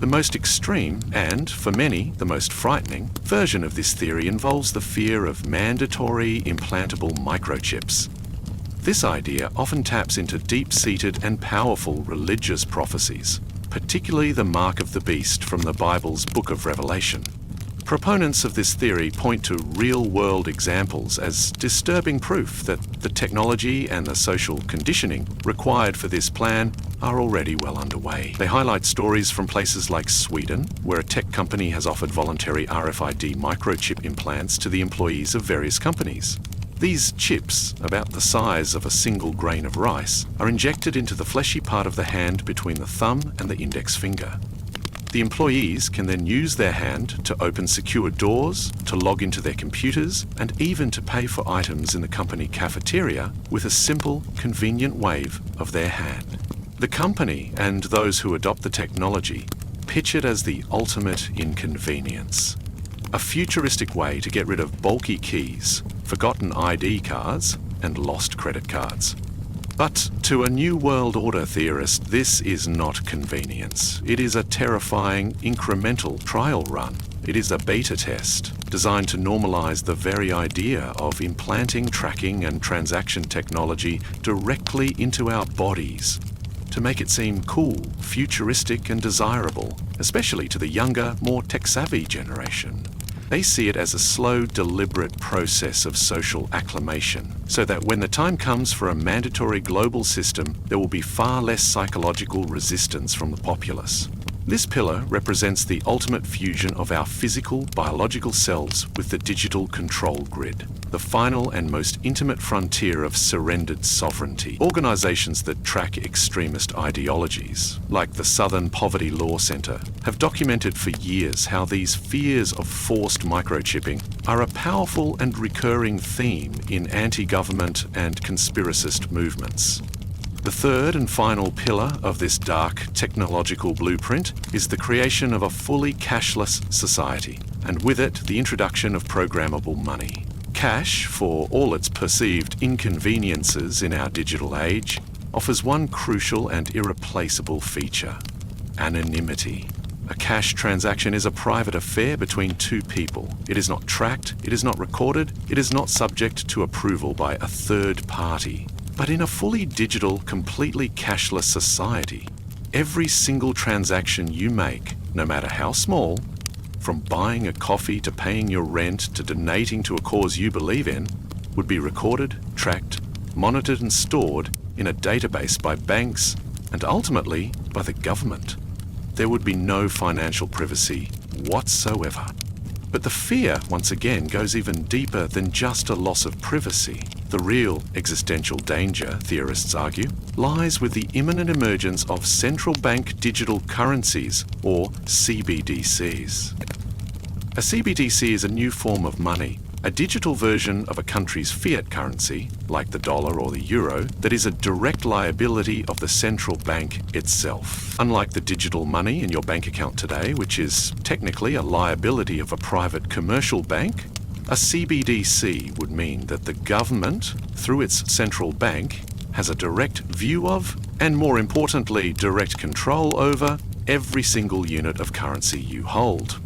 The most extreme, and, for many, the most frightening, version of this theory involves the fear of mandatory implantable microchips. This idea often taps into deep-seated and powerful religious prophecies, particularly the mark of the beast from the Bible's Book of Revelation. Proponents of this theory point to real-world examples as disturbing proof that the technology and the social conditioning required for this plan are already well underway. They highlight stories from places like Sweden, where a tech company has offered voluntary RFID microchip implants to the employees of various companies. These chips, about the size of a single grain of rice, are injected into the fleshy part of the hand between the thumb and the index finger. The employees can then use their hand to open secure doors, to log into their computers, and even to pay for items in the company cafeteria with a simple, convenient wave of their hand. The company and those who adopt the technology pitch it as the ultimate inconvenience. A futuristic way to get rid of bulky keys, forgotten ID cards, and lost credit cards. But to a New World Order theorist, this is not convenience. It is a terrifying, incremental trial run. It is a beta test designed to normalize the very idea of implanting tracking and transaction technology directly into our bodies, to make it seem cool, futuristic, and desirable, especially to the younger, more tech-savvy generation. They see it as a slow, deliberate process of social acclimation, so that when the time comes for a mandatory global system, there will be far less psychological resistance from the populace. This pillar represents the ultimate fusion of our physical, biological selves with the digital control grid, the final and most intimate frontier of surrendered sovereignty. Organizations that track extremist ideologies, like the Southern Poverty Law Center, have documented for years how these fears of forced microchipping are a powerful and recurring theme in anti-government and conspiracist movements. The third and final pillar of this dark technological blueprint is the creation of a fully cashless society, and with it, the introduction of programmable money. Cash, for all its perceived inconveniences in our digital age, offers one crucial and irreplaceable feature: anonymity. A cash transaction is a private affair between two people. It is not tracked, it is not recorded, it is not subject to approval by a third party. But in a fully digital, completely cashless society, every single transaction you make, no matter how small, from buying a coffee to paying your rent to donating to a cause you believe in, would be recorded, tracked, monitored and stored in a database by banks and ultimately by the government. There would be no financial privacy whatsoever. But the fear, once again, goes even deeper than just a loss of privacy. The real existential danger, theorists argue, lies with the imminent emergence of central bank digital currencies, or CBDCs. A CBDC is a new form of money, a digital version of a country's fiat currency, like the dollar or the euro, that is a direct liability of the central bank itself. Unlike the digital money in your bank account today, which is technically a liability of a private commercial bank, a CBDC would mean that the government, through its central bank, has a direct view of, and more importantly, direct control over, every single unit of currency you hold.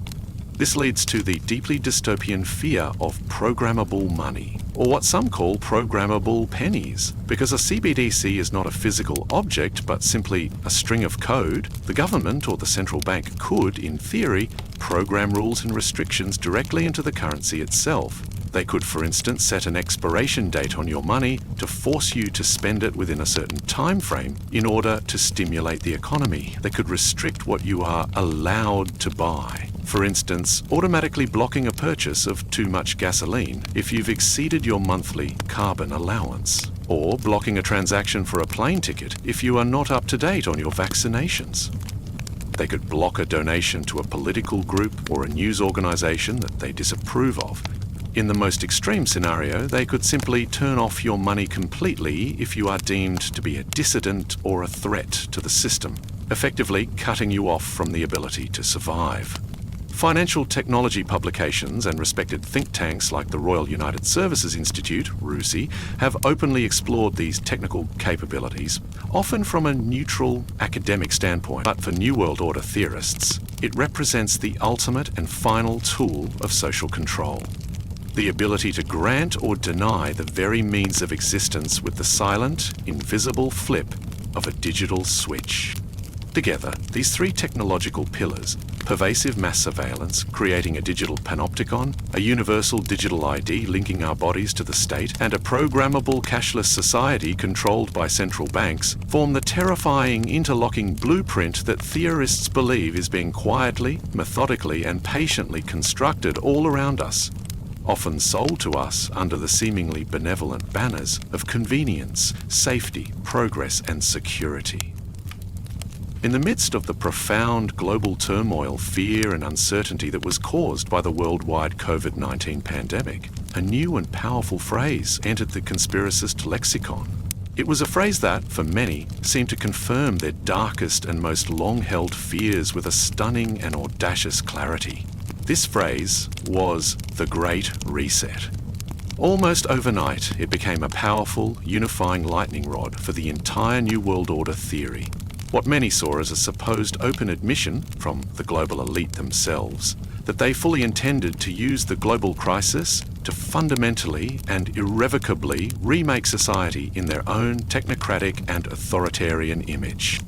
This leads to the deeply dystopian fear of programmable money, or what some call programmable pennies. Because a CBDC is not a physical object, but simply a string of code, the government or the central bank could, in theory, program rules and restrictions directly into the currency itself. They could, for instance, set an expiration date on your money to force you to spend it within a certain time frame in order to stimulate the economy. They could restrict what you are allowed to buy. For instance, automatically blocking a purchase of too much gasoline if you've exceeded your monthly carbon allowance. Or blocking a transaction for a plane ticket if you are not up to date on your vaccinations. They could block a donation to a political group or a news organization that they disapprove of. In the most extreme scenario, they could simply turn off your money completely if you are deemed to be a dissident or a threat to the system, effectively cutting you off from the ability to survive. Financial technology publications and respected think tanks like the Royal United Services Institute, RUSI, have openly explored these technical capabilities, often from a neutral academic standpoint. But for New World Order theorists, it represents the ultimate and final tool of social control. The ability to grant or deny the very means of existence with the silent, invisible flip of a digital switch. Together, these three technological pillars, pervasive mass surveillance, creating a digital panopticon, a universal digital ID linking our bodies to the state, and a programmable cashless society controlled by central banks, form the terrifying interlocking blueprint that theorists believe is being quietly, methodically, and patiently constructed all around us, often sold to us under the seemingly benevolent banners of convenience, safety, progress, and security. In the midst of the profound global turmoil, fear, and uncertainty that was caused by the worldwide COVID-19 pandemic, a new and powerful phrase entered the conspiracist lexicon. It was a phrase that, for many, seemed to confirm their darkest and most long-held fears with a stunning and audacious clarity. This phrase was the Great Reset. Almost overnight, it became a powerful, unifying lightning rod for the entire New World Order theory. What many saw as a supposed open admission from the global elite themselves that they fully intended to use the global crisis to fundamentally and irrevocably remake society in their own technocratic and authoritarian image.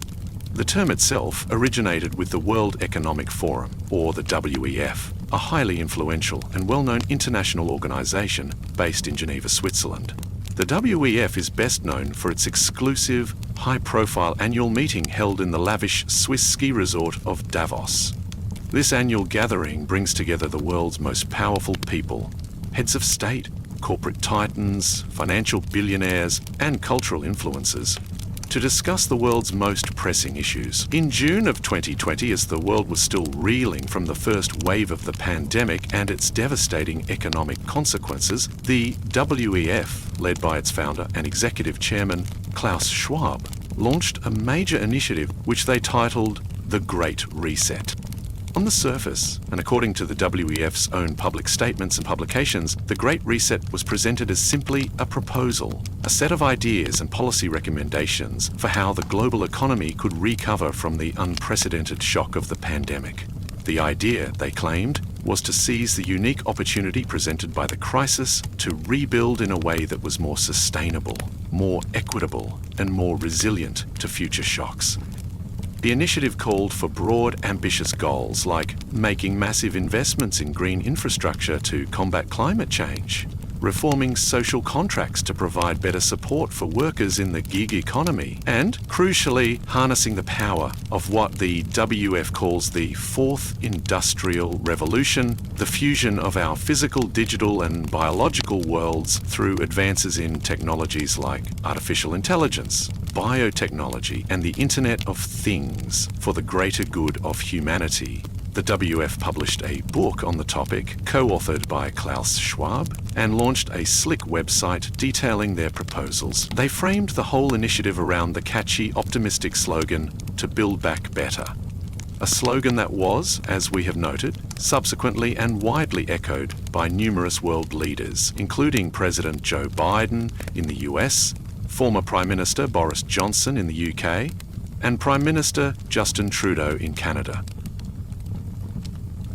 The term itself originated with the World Economic Forum, or the WEF, a highly influential and well-known international organization based in Geneva, Switzerland. The WEF is best known for its exclusive, high-profile annual meeting held in the lavish Swiss ski resort of Davos. This annual gathering brings together the world's most powerful people, heads of state, corporate titans, financial billionaires, and cultural influencers, to discuss the world's most pressing issues. In June of 2020, as the world was still reeling from the first wave of the pandemic and its devastating economic consequences, the WEF, led by its founder and executive chairman Klaus Schwab, launched a major initiative which they titled the Great Reset. On the surface, and according to the WEF's own public statements and publications, the Great Reset was presented as simply a proposal, a set of ideas and policy recommendations for how the global economy could recover from the unprecedented shock of the pandemic. The idea, they claimed, was to seize the unique opportunity presented by the crisis to rebuild in a way that was more sustainable, more equitable, and more resilient to future shocks. The initiative called for broad, ambitious goals like making massive investments in green infrastructure to combat climate change, reforming social contracts to provide better support for workers in the gig economy, and, crucially, harnessing the power of what the WF calls the Fourth Industrial Revolution, the fusion of our physical, digital, and biological worlds through advances in technologies like artificial intelligence, biotechnology, and the Internet of Things for the greater good of humanity. The WF published a book on the topic, co-authored by Klaus Schwab, and launched a slick website detailing their proposals. They framed the whole initiative around the catchy, optimistic slogan, "To build back better." A slogan that was, as we have noted, subsequently and widely echoed by numerous world leaders, including President Joe Biden in the US, former Prime Minister Boris Johnson in the UK, and Prime Minister Justin Trudeau in Canada.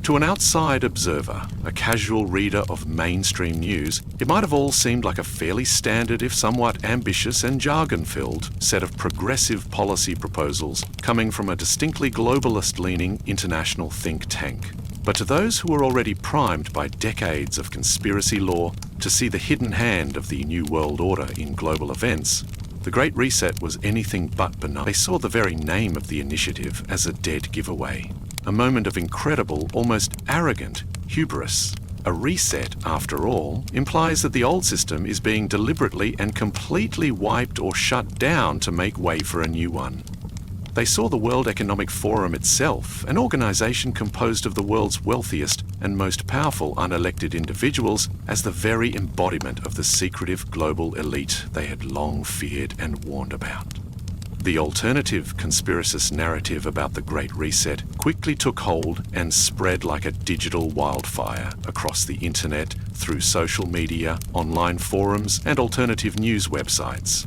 To an outside observer, a casual reader of mainstream news, it might have all seemed like a fairly standard, if somewhat ambitious and jargon-filled, set of progressive policy proposals coming from a distinctly globalist-leaning international think tank. But to those who were already primed by decades of conspiracy lore to see the hidden hand of the New World Order in global events, the Great Reset was anything but benign. They saw the very name of the initiative as a dead giveaway. A moment of incredible, almost arrogant hubris. A reset, after all, implies that the old system is being deliberately and completely wiped or shut down to make way for a new one. They saw the World Economic Forum itself, an organization composed of the world's wealthiest and most powerful unelected individuals, as the very embodiment of the secretive global elite they had long feared and warned about. The alternative conspiracist narrative about the Great Reset quickly took hold and spread like a digital wildfire across the internet, through social media, online forums, and alternative news websites.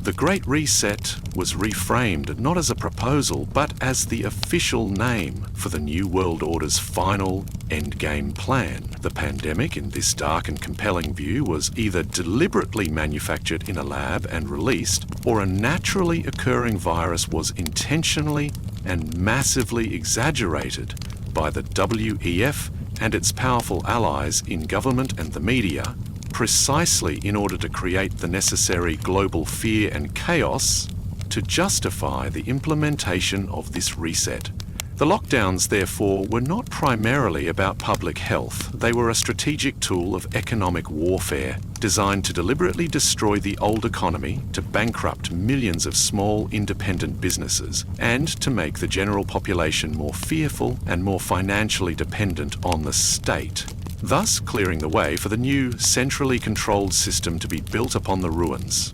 The Great Reset was reframed not as a proposal, but as the official name for the New World Order's final endgame plan. The pandemic, in this dark and compelling view, was either deliberately manufactured in a lab and released, or a naturally occurring virus was intentionally and massively exaggerated by the WEF and its powerful allies in government and the media, precisely in order to create the necessary global fear and chaos to justify the implementation of this reset. The lockdowns, therefore, were not primarily about public health. They were a strategic tool of economic warfare designed to deliberately destroy the old economy, to bankrupt millions of small independent businesses, and to make the general population more fearful and more financially dependent on the state, thus clearing the way for the new centrally controlled system to be built upon the ruins.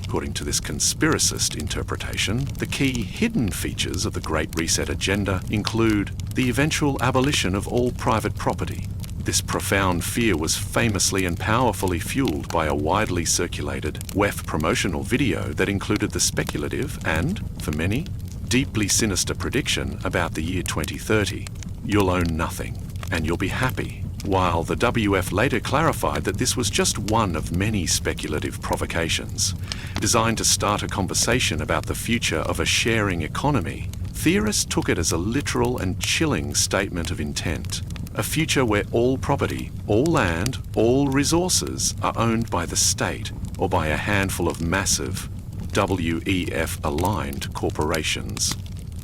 According to this conspiracist interpretation, the key hidden features of the Great Reset agenda include the eventual abolition of all private property. This profound fear was famously and powerfully fueled by a widely circulated WEF promotional video that included the speculative and, for many, deeply sinister prediction about the year 2030. You'll own nothing, and you'll be happy. While the WF later clarified that this was just one of many speculative provocations, designed to start a conversation about the future of a sharing economy, theorists took it as a literal and chilling statement of intent. A future where all property, all land, all resources are owned by the state or by a handful of massive WEF-aligned corporations.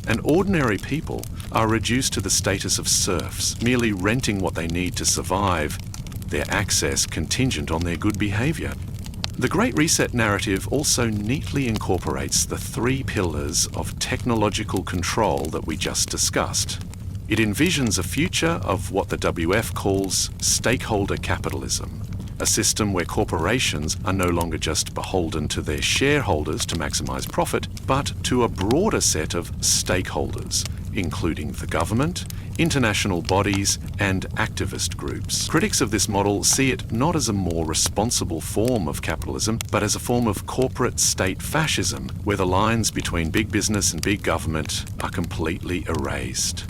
And ordinary people are reduced to the status of serfs, merely renting what they need to survive, their access contingent on their good behavior. The Great Reset narrative also neatly incorporates the three pillars of technological control that we just discussed. It envisions a future of what the WF calls stakeholder capitalism, a system where corporations are no longer just beholden to their shareholders to maximize profit, but to a broader set of stakeholders, including the government, international bodies, and activist groups. Critics of this model see it not as a more responsible form of capitalism, but as a form of corporate state fascism, where the lines between big business and big government are completely erased.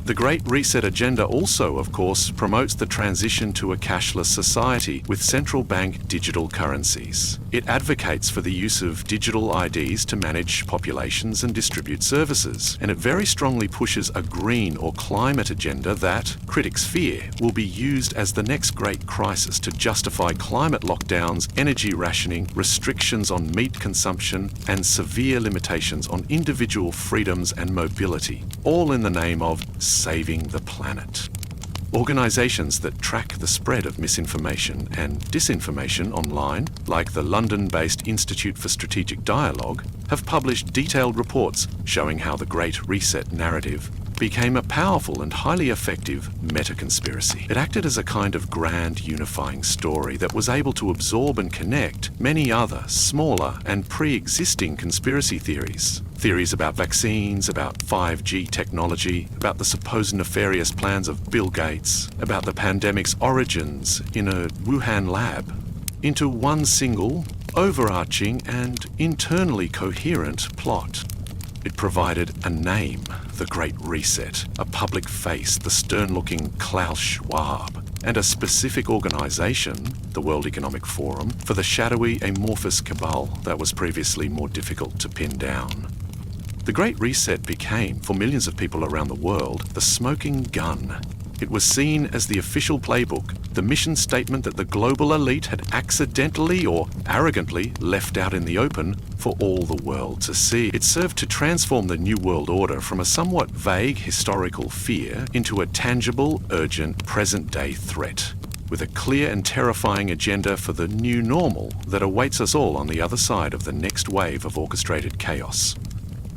The Great Reset agenda also, of course, promotes the transition to a cashless society with central bank digital currencies. It advocates for the use of digital IDs to manage populations and distribute services, and it very strongly pushes a green or climate agenda that, critics fear, will be used as the next great crisis to justify climate lockdowns, energy rationing, restrictions on meat consumption, and severe limitations on individual freedoms and mobility, all in the name of saving the planet. Organisations that track the spread of misinformation and disinformation online, like the London-based Institute for Strategic Dialogue, have published detailed reports showing how the Great Reset narrative became a powerful and highly effective meta-conspiracy. It acted as a kind of grand unifying story that was able to absorb and connect many other, smaller and pre-existing conspiracy theories. Theories about vaccines, about 5G technology, about the supposed nefarious plans of Bill Gates, about the pandemic's origins in a Wuhan lab, into one single, overarching and internally coherent plot. It provided a name, the Great Reset, a public face, the stern-looking Klaus Schwab, and a specific organisation, the World Economic Forum, for the shadowy amorphous cabal that was previously more difficult to pin down. The Great Reset became, for millions of people around the world, the smoking gun. It was seen as the official playbook, the mission statement that the global elite had accidentally or arrogantly left out in the open for all the world to see. It served to transform the New World Order from a somewhat vague historical fear into a tangible, urgent, present-day threat, with a clear and terrifying agenda for the new normal that awaits us all on the other side of the next wave of orchestrated chaos.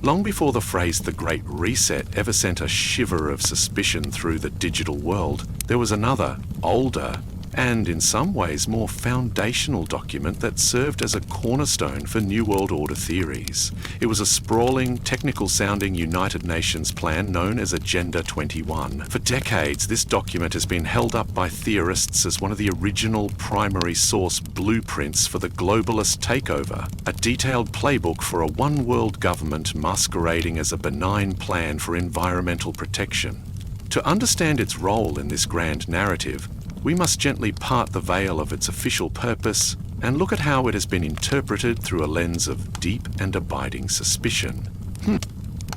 Long before the phrase "the Great Reset" ever sent a shiver of suspicion through the digital world, there was another, older, and in some ways more foundational document that served as a cornerstone for New World Order theories. It was a sprawling, technical-sounding United Nations plan known as Agenda 21. For decades, this document has been held up by theorists as one of the original primary source blueprints for the globalist takeover, a detailed playbook for a one-world government masquerading as a benign plan for environmental protection. To understand its role in this grand narrative, we must gently part the veil of its official purpose and look at how it has been interpreted through a lens of deep and abiding suspicion.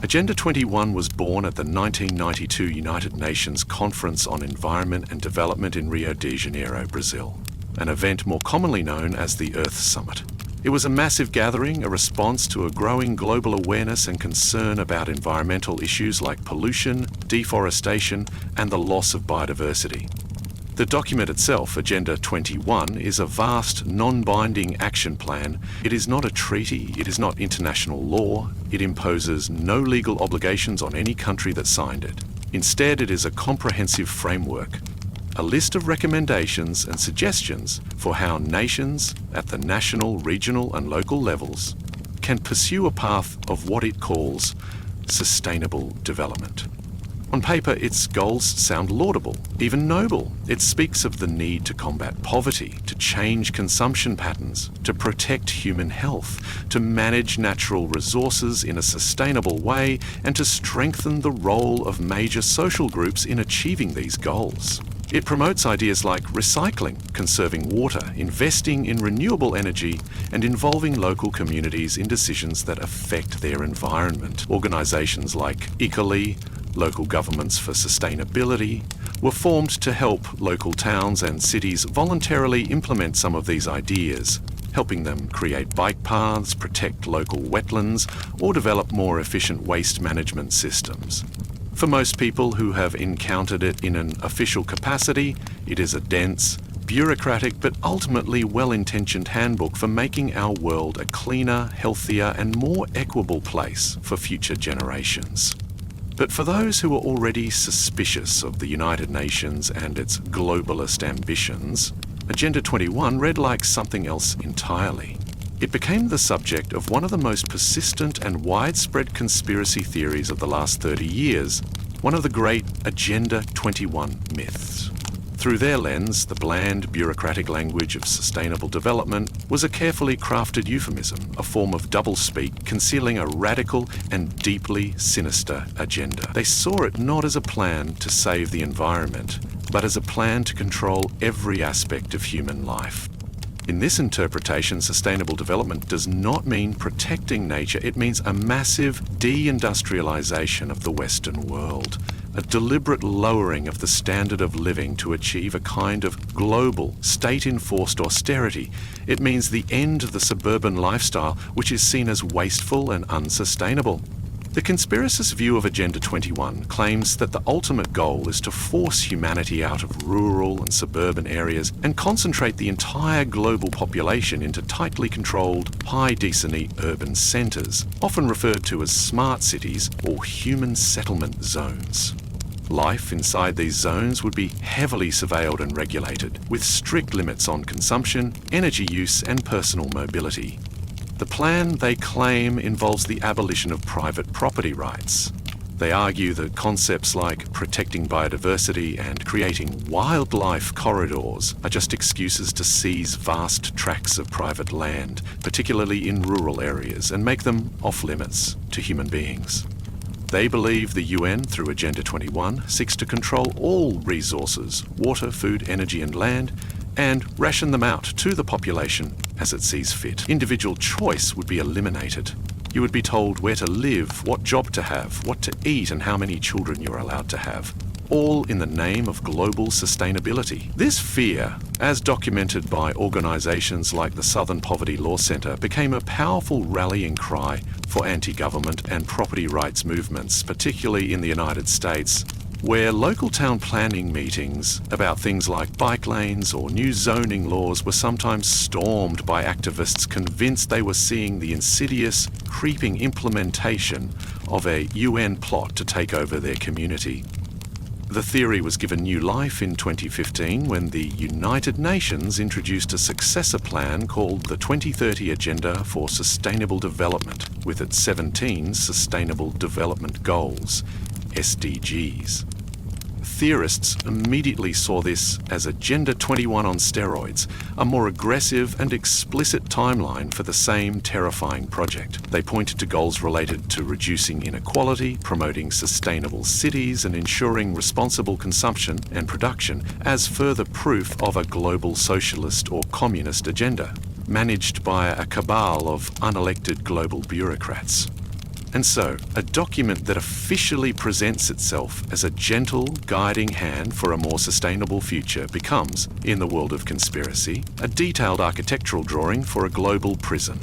Agenda 21 was born at the 1992 United Nations Conference on Environment and Development in Rio de Janeiro, Brazil, an event more commonly known as the Earth Summit. It was a massive gathering, a response to a growing global awareness and concern about environmental issues like pollution, deforestation, and the loss of biodiversity. The document itself, Agenda 21, is a vast, non-binding action plan. It is not a treaty, it is not international law, it imposes no legal obligations on any country that signed it. Instead, it is a comprehensive framework, a list of recommendations and suggestions for how nations, at the national, regional, and local levels, can pursue a path of what it calls sustainable development. On paper, its goals sound laudable, even noble. It speaks of the need to combat poverty, to change consumption patterns, to protect human health, to manage natural resources in a sustainable way, and to strengthen the role of major social groups in achieving these goals. It promotes ideas like recycling, conserving water, investing in renewable energy, and involving local communities in decisions that affect their environment. Organisations like Ecoli, Local Governments for Sustainability, were formed to help local towns and cities voluntarily implement some of these ideas, helping them create bike paths, protect local wetlands, or develop more efficient waste management systems. For most people who have encountered it in an official capacity, it is a dense, bureaucratic but ultimately well-intentioned handbook for making our world a cleaner, healthier, and more equitable place for future generations. But for those who are already suspicious of the United Nations and its globalist ambitions, Agenda 21 read like something else entirely. It became the subject of one of the most persistent and widespread conspiracy theories of the last 30 years, one of the great Agenda 21 myths. Through their lens, the bland, bureaucratic language of sustainable development was a carefully crafted euphemism, a form of doublespeak concealing a radical and deeply sinister agenda. They saw it not as a plan to save the environment, but as a plan to control every aspect of human life. In this interpretation, sustainable development does not mean protecting nature. It means a massive deindustrialization of the Western world, a deliberate lowering of the standard of living to achieve a kind of global, state-enforced austerity. It means the end of the suburban lifestyle, which is seen as wasteful and unsustainable. The conspiracist view of Agenda 21 claims that the ultimate goal is to force humanity out of rural and suburban areas and concentrate the entire global population into tightly controlled, high-density urban centres, often referred to as smart cities or human settlement zones. Life inside these zones would be heavily surveilled and regulated, with strict limits on consumption, energy use and personal mobility. The plan, they claim, involves the abolition of private property rights. They argue that concepts like protecting biodiversity and creating wildlife corridors are just excuses to seize vast tracts of private land, particularly in rural areas, and make them off-limits to human beings. They believe the UN, through Agenda 21, seeks to control all resources, water, food, energy and land, and ration them out to the population as it sees fit. Individual choice would be eliminated. You would be told where to live, what job to have, what to eat, and how many children you're allowed to have, all in the name of global sustainability. This fear, as documented by organisations like the Southern Poverty Law Centre, became a powerful rallying cry for anti-government and property rights movements, particularly in the United States, where local town planning meetings about things like bike lanes or new zoning laws were sometimes stormed by activists convinced they were seeing the insidious, creeping implementation of a UN plot to take over their community. The theory was given new life in 2015 when the United Nations introduced a successor plan called the 2030 Agenda for Sustainable Development, with its 17 Sustainable Development Goals, SDGs. Theorists immediately saw this as Agenda 21 on steroids, a more aggressive and explicit timeline for the same terrifying project. They pointed to goals related to reducing inequality, promoting sustainable cities, and ensuring responsible consumption and production as further proof of a global socialist or communist agenda, managed by a cabal of unelected global bureaucrats. And so, a document that officially presents itself as a gentle, guiding hand for a more sustainable future becomes, in the world of conspiracy, a detailed architectural drawing for a global prison.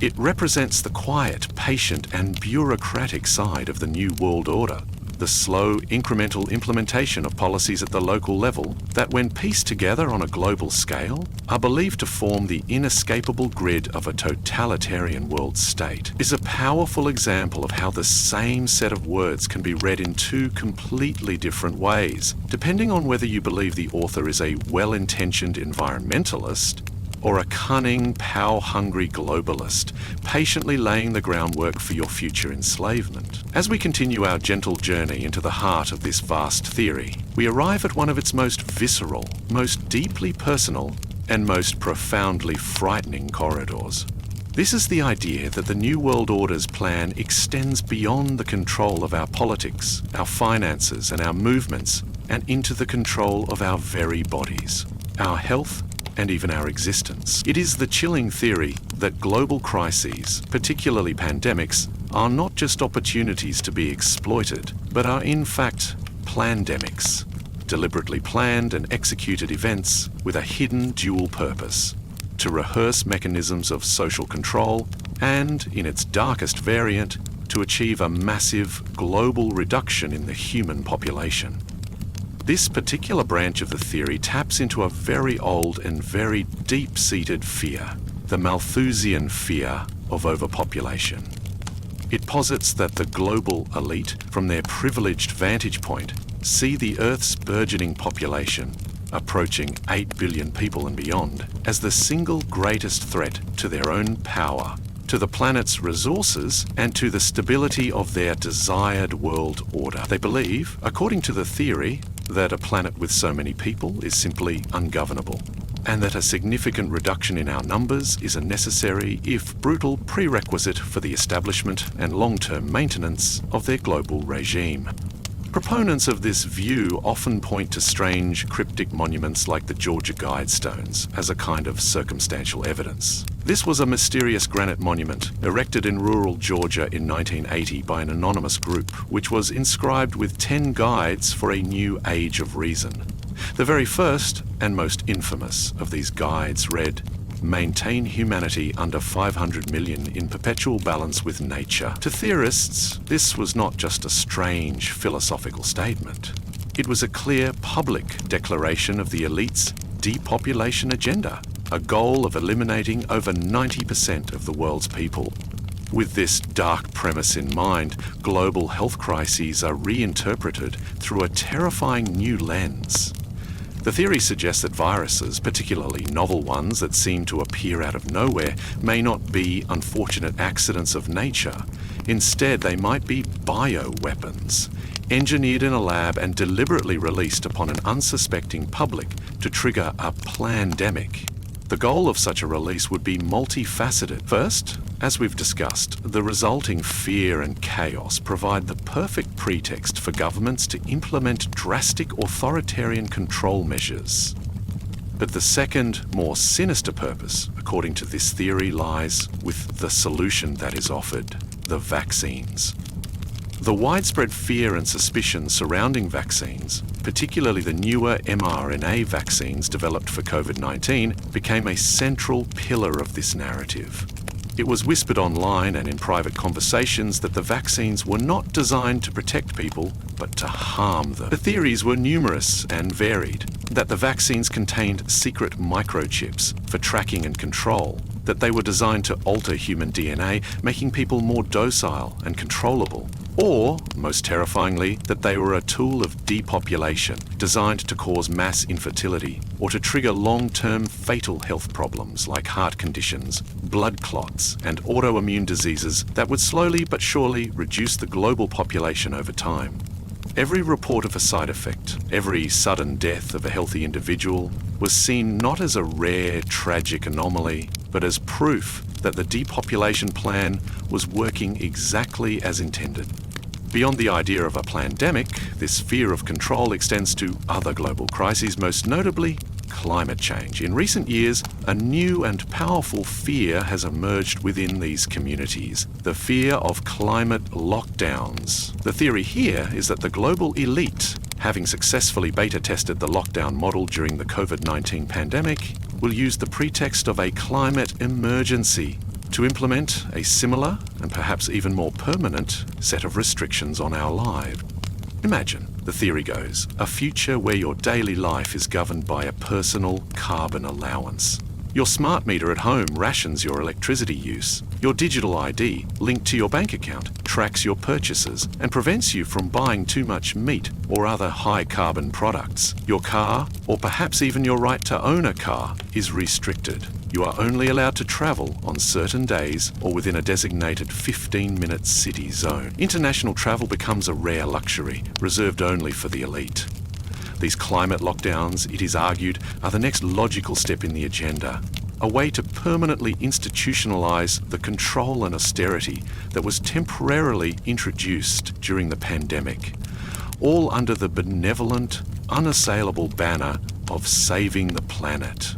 It represents the quiet, patient, and bureaucratic side of the New World Order, the slow, incremental implementation of policies at the local level that, when pieced together on a global scale, are believed to form the inescapable grid of a totalitarian world state, is a powerful example of how the same set of words can be read in two completely different ways, depending on whether you believe the author is a well-intentioned environmentalist or a cunning, power-hungry globalist, patiently laying the groundwork for your future enslavement. As we continue our gentle journey into the heart of this vast theory, we arrive at one of its most visceral, most deeply personal, and most profoundly frightening corridors. This is the idea that the New World Order's plan extends beyond the control of our politics, our finances, and our movements, and into the control of our very bodies, our health, and even our existence. It is the chilling theory that global crises, particularly pandemics, are not just opportunities to be exploited, but are in fact plandemics, deliberately planned and executed events with a hidden dual purpose: to rehearse mechanisms of social control and, in its darkest variant, to achieve a massive global reduction in the human population. This particular branch of the theory taps into a very old and very deep-seated fear, the Malthusian fear of overpopulation. It posits that the global elite, from their privileged vantage point, see the Earth's burgeoning population, approaching 8 billion people and beyond, as the single greatest threat to their own power, to the planet's resources, and to the stability of their desired world order. They believe, according to the theory, that a planet with so many people is simply ungovernable, and that a significant reduction in our numbers is a necessary, if brutal, prerequisite for the establishment and long-term maintenance of their global regime. Proponents of this view often point to strange, cryptic monuments like the Georgia Guidestones as a kind of circumstantial evidence. This was a mysterious granite monument erected in rural Georgia in 1980 by an anonymous group, which was inscribed with 10 guides for a new age of reason. The very first, and most infamous, of these guides read, "Maintain humanity under 500 million in perpetual balance with nature." To theorists, this was not just a strange philosophical statement. It was a clear public declaration of the elite's depopulation agenda, a goal of eliminating over 90% of the world's people. With this dark premise in mind, global health crises are reinterpreted through a terrifying new lens. The theory suggests that viruses, particularly novel ones that seem to appear out of nowhere, may not be unfortunate accidents of nature. Instead, they might be bioweapons, engineered in a lab and deliberately released upon an unsuspecting public to trigger a plandemic. The goal of such a release would be multifaceted. First, as we've discussed, the resulting fear and chaos provide the perfect pretext for governments to implement drastic authoritarian control measures. But the second, more sinister purpose, according to this theory, lies with the solution that is offered: the vaccines. The widespread fear and suspicion surrounding vaccines, particularly the newer mRNA vaccines developed for COVID-19, became a central pillar of this narrative. It was whispered online and in private conversations that the vaccines were not designed to protect people, but to harm them. The theories were numerous and varied: that the vaccines contained secret microchips for tracking and control, that they were designed to alter human DNA, making people more docile and controllable, or, most terrifyingly, that they were a tool of depopulation, designed to cause mass infertility, or to trigger long-term fatal health problems like heart conditions, blood clots, and autoimmune diseases that would slowly but surely reduce the global population over time. Every report of a side effect, every sudden death of a healthy individual, was seen not as a rare, tragic anomaly, but as proof that the depopulation plan was working exactly as intended. Beyond the idea of a plandemic, this fear of control extends to other global crises, most notably climate change. In recent years, a new and powerful fear has emerged within these communities: the fear of climate lockdowns. The theory here is that the global elite, having successfully beta tested the lockdown model during the COVID-19 pandemic, will use the pretext of a climate emergency to implement a similar, and perhaps even more permanent, set of restrictions on our lives. Imagine, the theory goes, a future where your daily life is governed by a personal carbon allowance. Your smart meter at home rations your electricity use. Your digital ID, linked to your bank account, tracks your purchases and prevents you from buying too much meat or other high-carbon products. Your car, or perhaps even your right to own a car, is restricted. You are only allowed to travel on certain days or within a designated 15-minute city zone. International travel becomes a rare luxury, reserved only for the elite. These climate lockdowns, it is argued, are the next logical step in the agenda, a way to permanently institutionalize the control and austerity that was temporarily introduced during the pandemic, all under the benevolent, unassailable banner of saving the planet.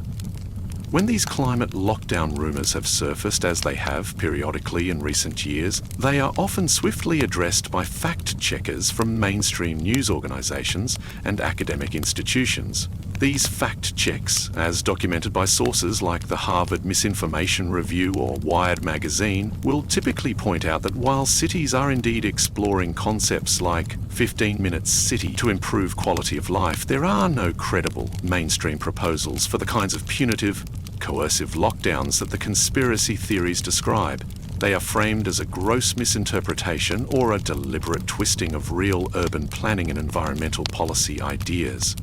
When these climate lockdown rumours have surfaced, as they have periodically in recent years, they are often swiftly addressed by fact-checkers from mainstream news organisations and academic institutions. These fact-checks, as documented by sources like the Harvard Misinformation Review or Wired magazine, will typically point out that while cities are indeed exploring concepts like 15-minute city to improve quality of life, there are no credible mainstream proposals for the kinds of punitive, coercive lockdowns that the conspiracy theories describe. They are framed as a gross misinterpretation or a deliberate twisting of real urban planning and environmental policy ideas.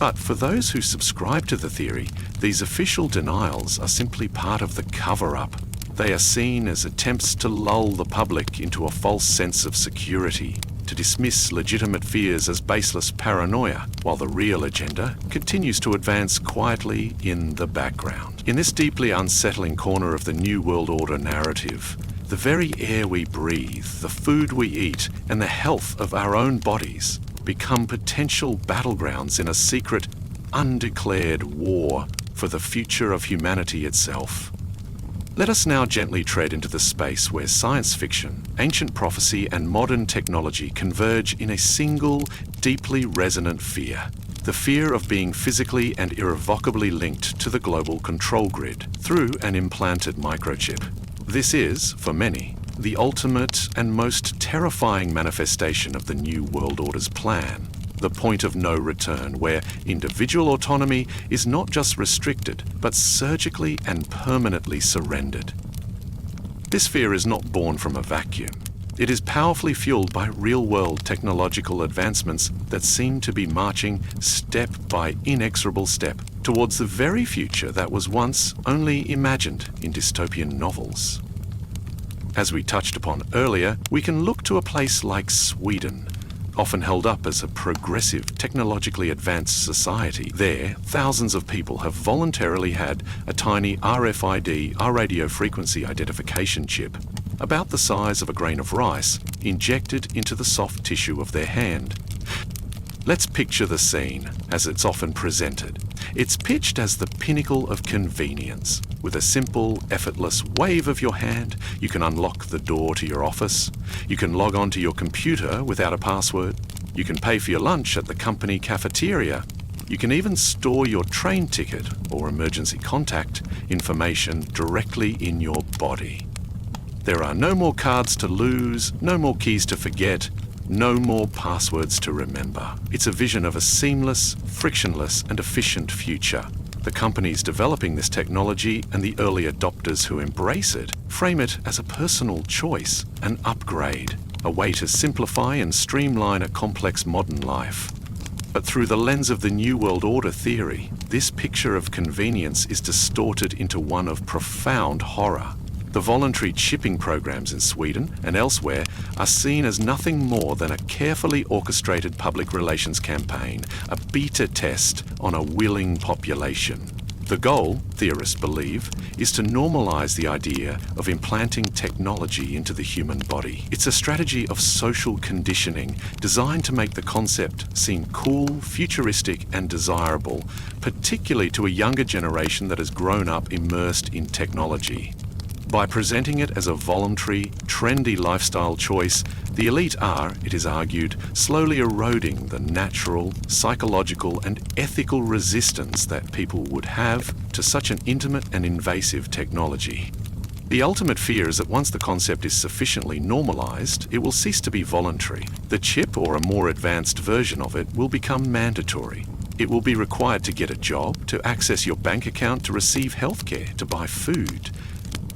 But for those who subscribe to the theory, these official denials are simply part of the cover-up. They are seen as attempts to lull the public into a false sense of security, to dismiss legitimate fears as baseless paranoia, while the real agenda continues to advance quietly in the background. In this deeply unsettling corner of the New World Order narrative, the very air we breathe, the food we eat, and the health of our own bodies become potential battlegrounds in a secret, undeclared war for the future of humanity itself. Let us now gently tread into the space where science fiction, ancient prophecy, and modern technology converge in a single, deeply resonant fear. The fear of being physically and irrevocably linked to the global control grid through an implanted microchip. This is, for many, the ultimate and most terrifying manifestation of the New World Order's plan, the point of no return, where individual autonomy is not just restricted, but surgically and permanently surrendered. This fear is not born from a vacuum. It is powerfully fueled by real-world technological advancements that seem to be marching step by inexorable step towards the very future that was once only imagined in dystopian novels. As we touched upon earlier, we can look to a place like Sweden, often held up as a progressive, technologically advanced society. There, thousands of people have voluntarily had a tiny RFID, radio frequency identification chip, about the size of a grain of rice, injected into the soft tissue of their hand. Let's picture the scene as it's often presented. It's pitched as the pinnacle of convenience. With a simple, effortless wave of your hand, you can unlock the door to your office. You can log on to your computer without a password. You can pay for your lunch at the company cafeteria. You can even store your train ticket or emergency contact information directly in your body. There are no more cards to lose, no more keys to forget, no more passwords to remember. It's a vision of a seamless, frictionless, and efficient future. The companies developing this technology and the early adopters who embrace it frame it as a personal choice, an upgrade, a way to simplify and streamline a complex modern life. But through the lens of the New World Order theory, this picture of convenience is distorted into one of profound horror. The voluntary chipping programs in Sweden and elsewhere are seen as nothing more than a carefully orchestrated public relations campaign, a beta test on a willing population. The goal, theorists believe, is to normalize the idea of implanting technology into the human body. It's a strategy of social conditioning designed to make the concept seem cool, futuristic, and desirable, particularly to a younger generation that has grown up immersed in technology. By presenting it as a voluntary, trendy lifestyle choice, the elite are, it is argued, slowly eroding the natural, psychological, and ethical resistance that people would have to such an intimate and invasive technology. The ultimate fear is that once the concept is sufficiently normalized, it will cease to be voluntary. The chip, or a more advanced version of it, will become mandatory. It will be required to get a job, to access your bank account, to receive healthcare, to buy food.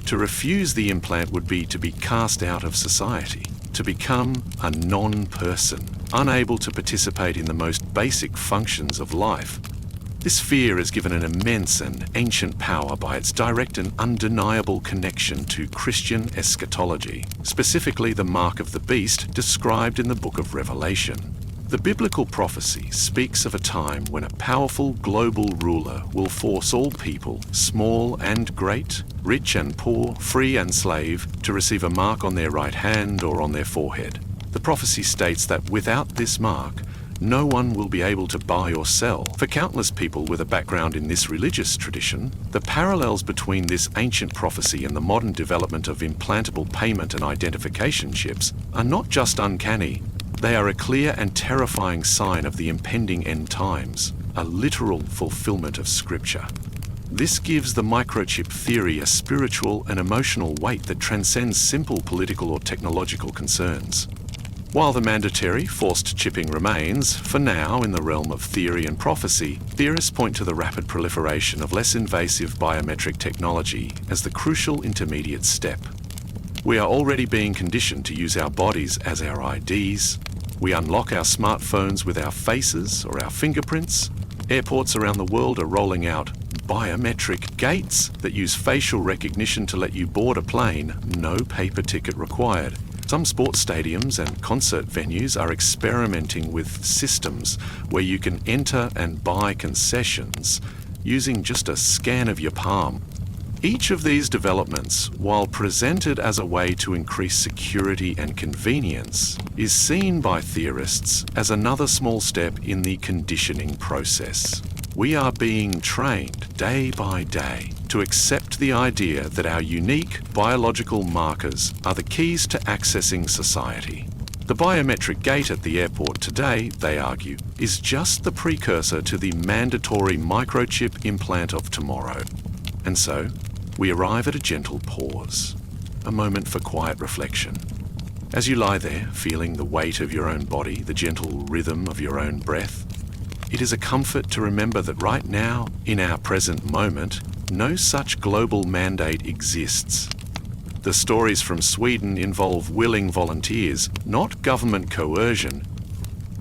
To refuse the implant would be to be cast out of society, to become a non-person, unable to participate in the most basic functions of life. This fear is given an immense and ancient power by its direct and undeniable connection to Christian eschatology, specifically the mark of the beast described in the book of Revelation. The biblical prophecy speaks of a time when a powerful global ruler will force all people, small and great, rich and poor, free and slave, to receive a mark on their right hand or on their forehead. The prophecy states that without this mark, no one will be able to buy or sell. For countless people with a background in this religious tradition, the parallels between this ancient prophecy and the modern development of implantable payment and identification chips are not just uncanny. They are a clear and terrifying sign of the impending end times, a literal fulfillment of Scripture. This gives the microchip theory a spiritual and emotional weight that transcends simple political or technological concerns. While the mandatory, forced chipping remains, for now, in the realm of theory and prophecy, theorists point to the rapid proliferation of less invasive biometric technology as the crucial intermediate step. We are already being conditioned to use our bodies as our IDs. We unlock our smartphones with our faces or our fingerprints. Airports around the world are rolling out biometric gates that use facial recognition to let you board a plane, no paper ticket required. Some sports stadiums and concert venues are experimenting with systems where you can enter and buy concessions using just a scan of your palm. Each of these developments, while presented as a way to increase security and convenience, is seen by theorists as another small step in the conditioning process. We are being trained day by day to accept the idea that our unique biological markers are the keys to accessing society. The biometric gate at the airport today, they argue, is just the precursor to the mandatory microchip implant of tomorrow. And so, we arrive at a gentle pause, a moment for quiet reflection. As you lie there, feeling the weight of your own body, the gentle rhythm of your own breath, it is a comfort to remember that right now, in our present moment, no such global mandate exists. The stories from Sweden involve willing volunteers, not government coercion.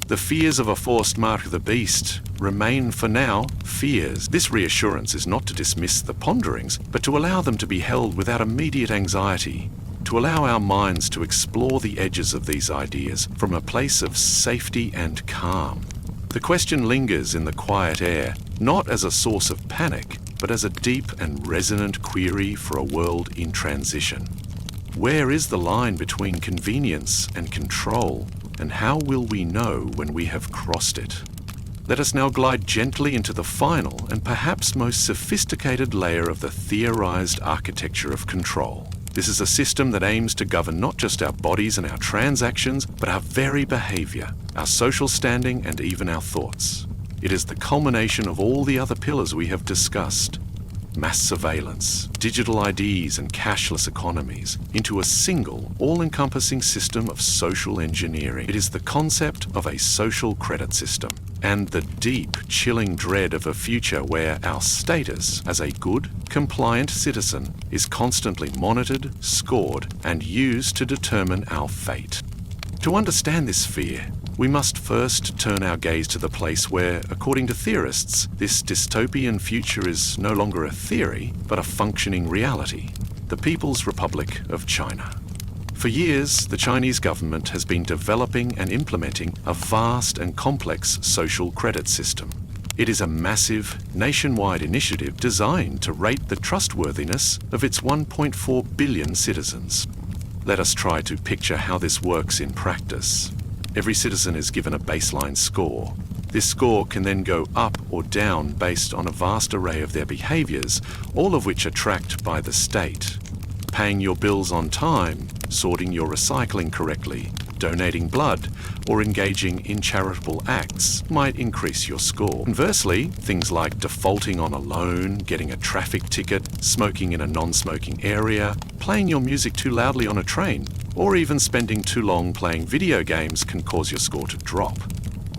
The fears of a forced mark of the beast remain for now fears. This reassurance is not to dismiss the ponderings, but to allow them to be held without immediate anxiety, to allow our minds to explore the edges of these ideas from a place of safety and calm. The question lingers in the quiet air, not as a source of panic, but as a deep and resonant query for a world in transition. Where is the line between convenience and control, and how will we know when we have crossed it? Let us now glide gently into the final and perhaps most sophisticated layer of the theorized architecture of control. This is a system that aims to govern not just our bodies and our transactions, but our very behavior, our social standing, and even our thoughts. It is the culmination of all the other pillars we have discussed. Mass surveillance, digital IDs, and cashless economies into a single, all-encompassing system of social engineering. It is the concept of a social credit system and the deep, chilling dread of a future where our status as a good, compliant citizen is constantly monitored, scored, and used to determine our fate. To understand this fear, we must first turn our gaze to the place where, according to theorists, this dystopian future is no longer a theory, but a functioning reality: the People's Republic of China. For years, the Chinese government has been developing and implementing a vast and complex social credit system. It is a massive, nationwide initiative designed to rate the trustworthiness of its 1.4 billion citizens. Let us try to picture how this works in practice. Every citizen is given a baseline score. This score can then go up or down based on a vast array of their behaviors, all of which are tracked by the state. Paying your bills on time, sorting your recycling correctly, donating blood, or engaging in charitable acts might increase your score. Conversely, things like defaulting on a loan, getting a traffic ticket, smoking in a non-smoking area, playing your music too loudly on a train, or even spending too long playing video games can cause your score to drop.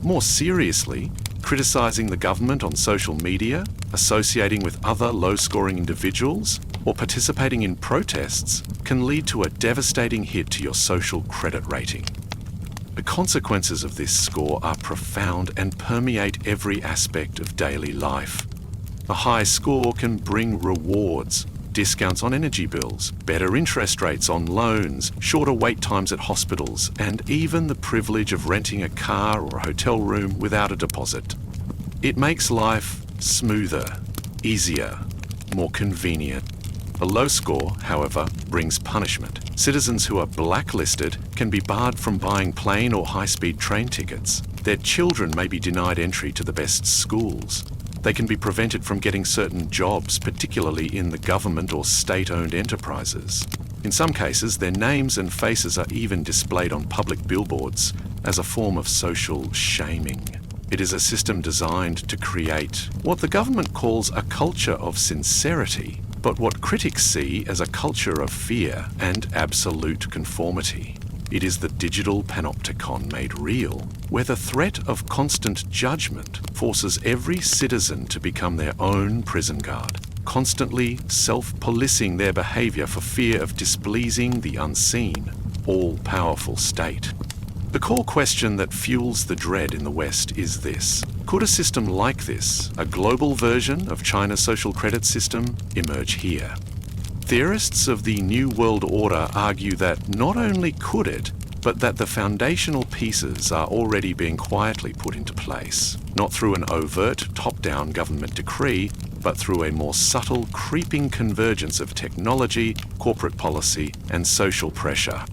More seriously, criticizing the government on social media, associating with other low-scoring individuals, or participating in protests can lead to a devastating hit to your social credit rating. The consequences of this score are profound and permeate every aspect of daily life. A high score can bring rewards, discounts on energy bills, better interest rates on loans, shorter wait times at hospitals, and even the privilege of renting a car or a hotel room without a deposit. It makes life smoother, easier, more convenient. A low score, however, brings punishment. Citizens who are blacklisted can be barred from buying plane or high-speed train tickets. Their children may be denied entry to the best schools. They can be prevented from getting certain jobs, particularly in the government or state-owned enterprises. In some cases, their names and faces are even displayed on public billboards as a form of social shaming. It is a system designed to create what the government calls a culture of sincerity, but what critics see as a culture of fear and absolute conformity. It is the digital panopticon made real, where the threat of constant judgment forces every citizen to become their own prison guard, constantly self-policing their behavior for fear of displeasing the unseen, all-powerful state. The core question that fuels the dread in the West is this: could a system like this, a global version of China's social credit system, emerge here? Theorists of the New World Order argue that not only could it, but that the foundational pieces are already being quietly put into place, not through an overt top-down government decree, but through a more subtle, creeping convergence of technology, corporate policy, and social pressure.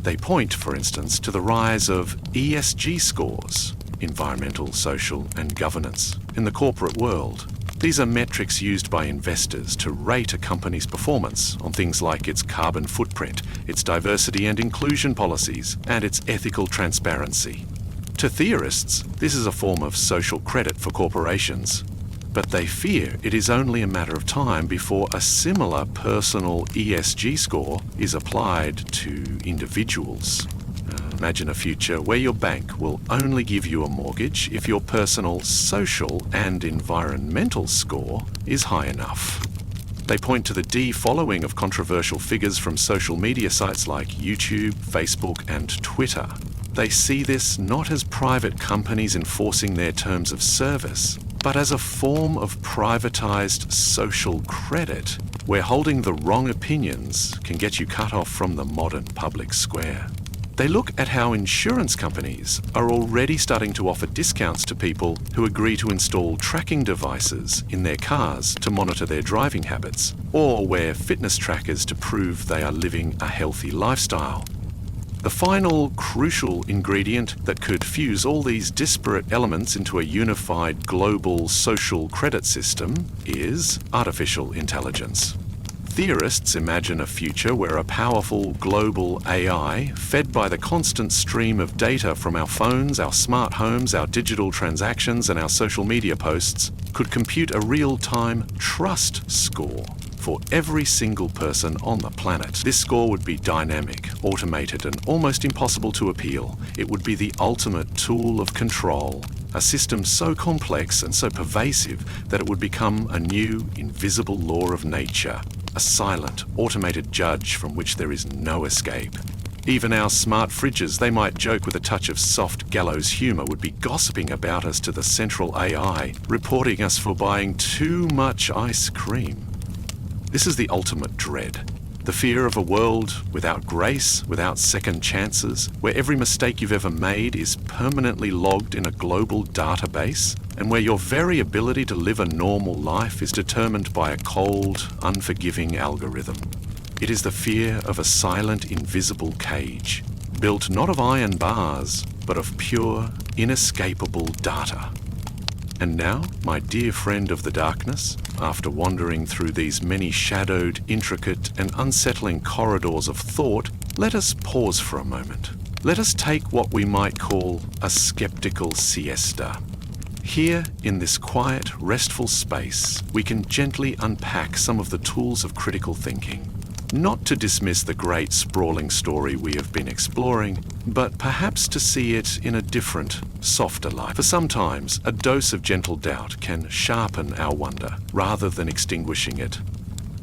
They point, for instance, to the rise of ESG scores, environmental, social, and governance, in the corporate world. These are metrics used by investors to rate a company's performance on things like its carbon footprint, its diversity and inclusion policies, and its ethical transparency. To theorists, this is a form of social credit for corporations, but they fear it is only a matter of time before a similar personal ESG score is applied to individuals. Imagine a future where your bank will only give you a mortgage if your personal social and environmental score is high enough. They point to the de-following of controversial figures from social media sites like YouTube, Facebook, and Twitter. They see this not as private companies enforcing their terms of service, but as a form of privatized social credit, where holding the wrong opinions can get you cut off from the modern public square. They look at how insurance companies are already starting to offer discounts to people who agree to install tracking devices in their cars to monitor their driving habits, or wear fitness trackers to prove they are living a healthy lifestyle. The final crucial ingredient that could fuse all these disparate elements into a unified global social credit system is artificial intelligence. Theorists imagine a future where a powerful global AI, fed by the constant stream of data from our phones, our smart homes, our digital transactions, and our social media posts, could compute a real-time trust score for every single person on the planet. This score would be dynamic, automated, and almost impossible to appeal. It would be the ultimate tool of control, a system so complex and so pervasive that it would become a new, invisible law of nature, a silent, automated judge from which there is no escape. Even our smart fridges, they might joke with a touch of soft gallows humour, would be gossiping about us to the central AI, reporting us for buying too much ice cream. This is the ultimate dread. The fear of a world without grace, without second chances, where every mistake you've ever made is permanently logged in a global database, and where your very ability to live a normal life is determined by a cold, unforgiving algorithm. It is the fear of a silent, invisible cage, built not of iron bars, but of pure, inescapable data. And now, my dear friend of the darkness, after wandering through these many shadowed, intricate, and unsettling corridors of thought, let us pause for a moment. Let us take what we might call a skeptical siesta. Here, in this quiet, restful space, we can gently unpack some of the tools of critical thinking. Not to dismiss the great sprawling story we have been exploring, but perhaps to see it in a different, softer light. For sometimes, a dose of gentle doubt can sharpen our wonder, rather than extinguishing it.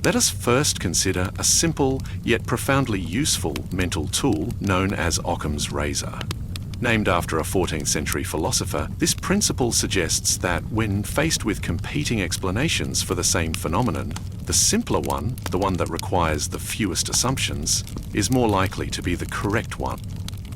Let us first consider a simple, yet profoundly useful mental tool known as Occam's razor. Named after a 14th century philosopher, this principle suggests that when faced with competing explanations for the same phenomenon, the simpler one, the one that requires the fewest assumptions, is more likely to be the correct one.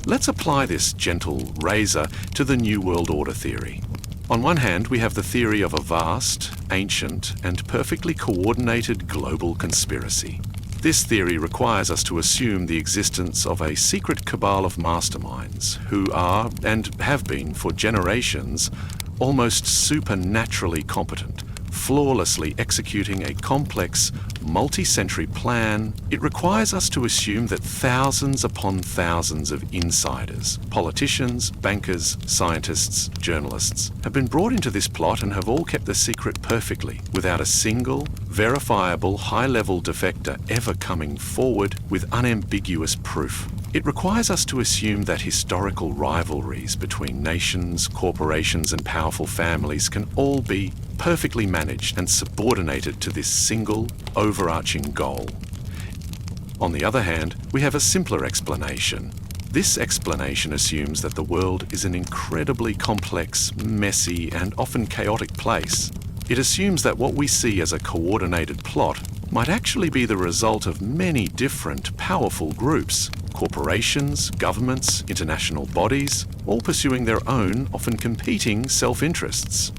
Let's apply this gentle razor to the New World Order theory. On one hand, we have the theory of a vast, ancient, and perfectly coordinated global conspiracy. This theory requires us to assume the existence of a secret cabal of masterminds who are, and have been for generations, almost supernaturally competent, flawlessly executing a complex, multi-century plan. It requires us to assume that thousands upon thousands of insiders, politicians, bankers, scientists, journalists, have been brought into this plot and have all kept the secret perfectly, without a single, verifiable, high-level defector ever coming forward with unambiguous proof. It requires us to assume that historical rivalries between nations, corporations, and powerful families can all be perfectly managed and subordinated to this single, overarching goal. On the other hand, we have a simpler explanation. This explanation assumes that the world is an incredibly complex, messy, and often chaotic place. It assumes that what we see as a coordinated plot might actually be the result of many different, powerful groups, corporations, governments, international bodies, all pursuing their own, often competing self-interests.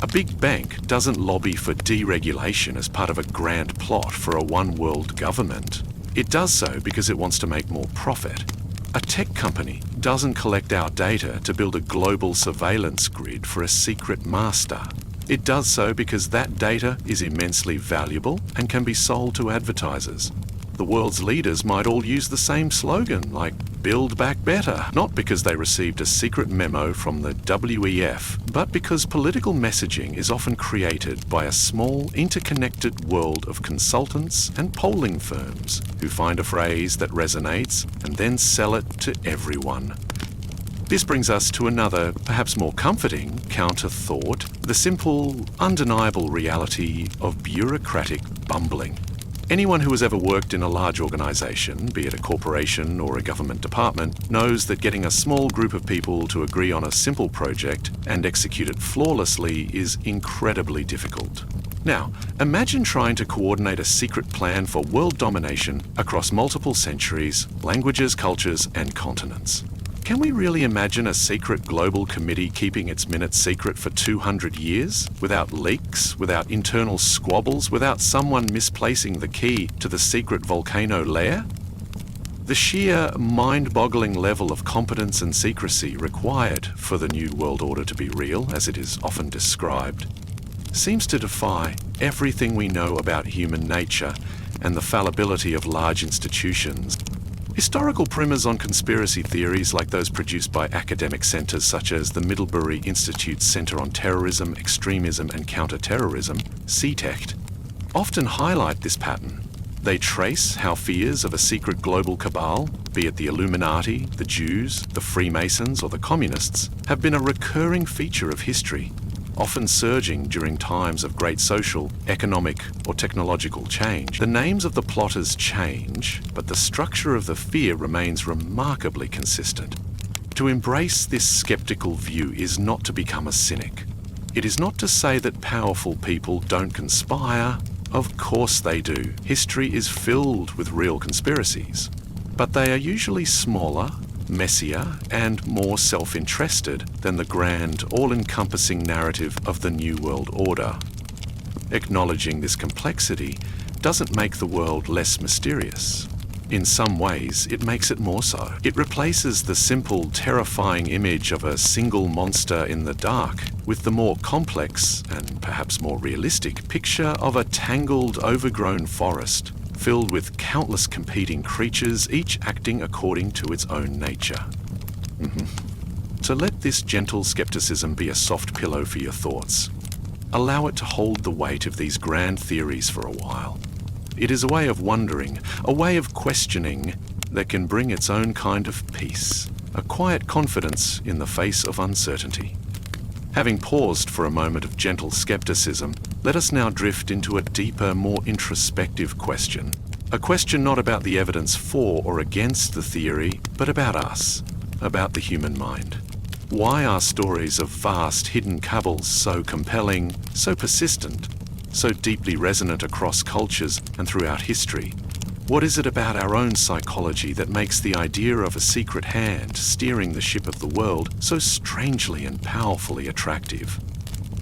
A big bank doesn't lobby for deregulation as part of a grand plot for a one-world government. It does so because it wants to make more profit. A tech company doesn't collect our data to build a global surveillance grid for a secret master. It does so because that data is immensely valuable and can be sold to advertisers. The world's leaders might all use the same slogan, like "Build Back Better," not because they received a secret memo from the WEF, but because political messaging is often created by a small, interconnected world of consultants and polling firms who find a phrase that resonates and then sell it to everyone. This brings us to another, perhaps more comforting, counter-thought, the simple, undeniable reality of bureaucratic bumbling. Anyone who has ever worked in a large organisation, be it a corporation or a government department, knows that getting a small group of people to agree on a simple project and execute it flawlessly is incredibly difficult. Now, imagine trying to coordinate a secret plan for world domination across multiple centuries, languages, cultures, and continents. Can we really imagine a secret global committee keeping its minutes secret for 200 years? Without leaks, without internal squabbles, without someone misplacing the key to the secret volcano lair? The sheer, mind-boggling level of competence and secrecy required for the New World Order to be real, as it is often described, seems to defy everything we know about human nature and the fallibility of large institutions. Historical primers on conspiracy theories like those produced by academic centres such as the Middlebury Institute's Centre on Terrorism, Extremism and Counter-Terrorism, CTECT, often highlight this pattern. They trace how fears of a secret global cabal, be it the Illuminati, the Jews, the Freemasons or the Communists, have been a recurring feature of history, often surging during times of great social, economic, or technological change. The names of the plotters change, but the structure of the fear remains remarkably consistent. To embrace this skeptical view is not to become a cynic. It is not to say that powerful people don't conspire. Of course they do. History is filled with real conspiracies. But they are usually smaller, messier, and more self-interested than the grand, all-encompassing narrative of the New World Order. Acknowledging this complexity doesn't make the world less mysterious. In some ways, it makes it more so. It replaces the simple, terrifying image of a single monster in the dark with the more complex, and perhaps more realistic, picture of a tangled, overgrown forest filled with countless competing creatures, each acting according to its own nature. So let this gentle skepticism be a soft pillow for your thoughts. Allow it to hold the weight of these grand theories for a while. It is a way of wondering, a way of questioning that can bring its own kind of peace, a quiet confidence in the face of uncertainty. Having paused for a moment of gentle skepticism, let us now drift into a deeper, more introspective question. A question not about the evidence for or against the theory, but about us, about the human mind. Why are stories of vast hidden cabals so compelling, so persistent, so deeply resonant across cultures and throughout history? What is it about our own psychology that makes the idea of a secret hand steering the ship of the world so strangely and powerfully attractive?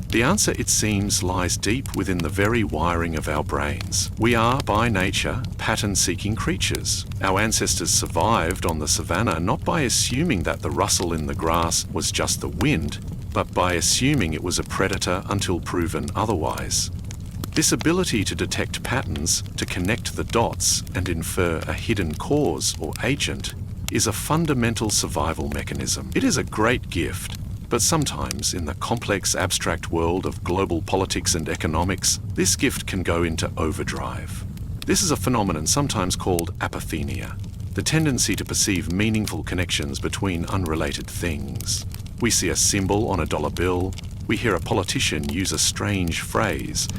The answer, it seems, lies deep within the very wiring of our brains. We are, by nature, pattern-seeking creatures. Our ancestors survived on the savannah not by assuming that the rustle in the grass was just the wind, but by assuming it was a predator until proven otherwise. This ability to detect patterns, to connect the dots and infer a hidden cause or agent, is a fundamental survival mechanism. It is a great gift, but sometimes in the complex abstract world of global politics and economics, this gift can go into overdrive. This is a phenomenon sometimes called apophenia, the tendency to perceive meaningful connections between unrelated things. We see a symbol on a dollar bill, we hear a politician use a strange phrase,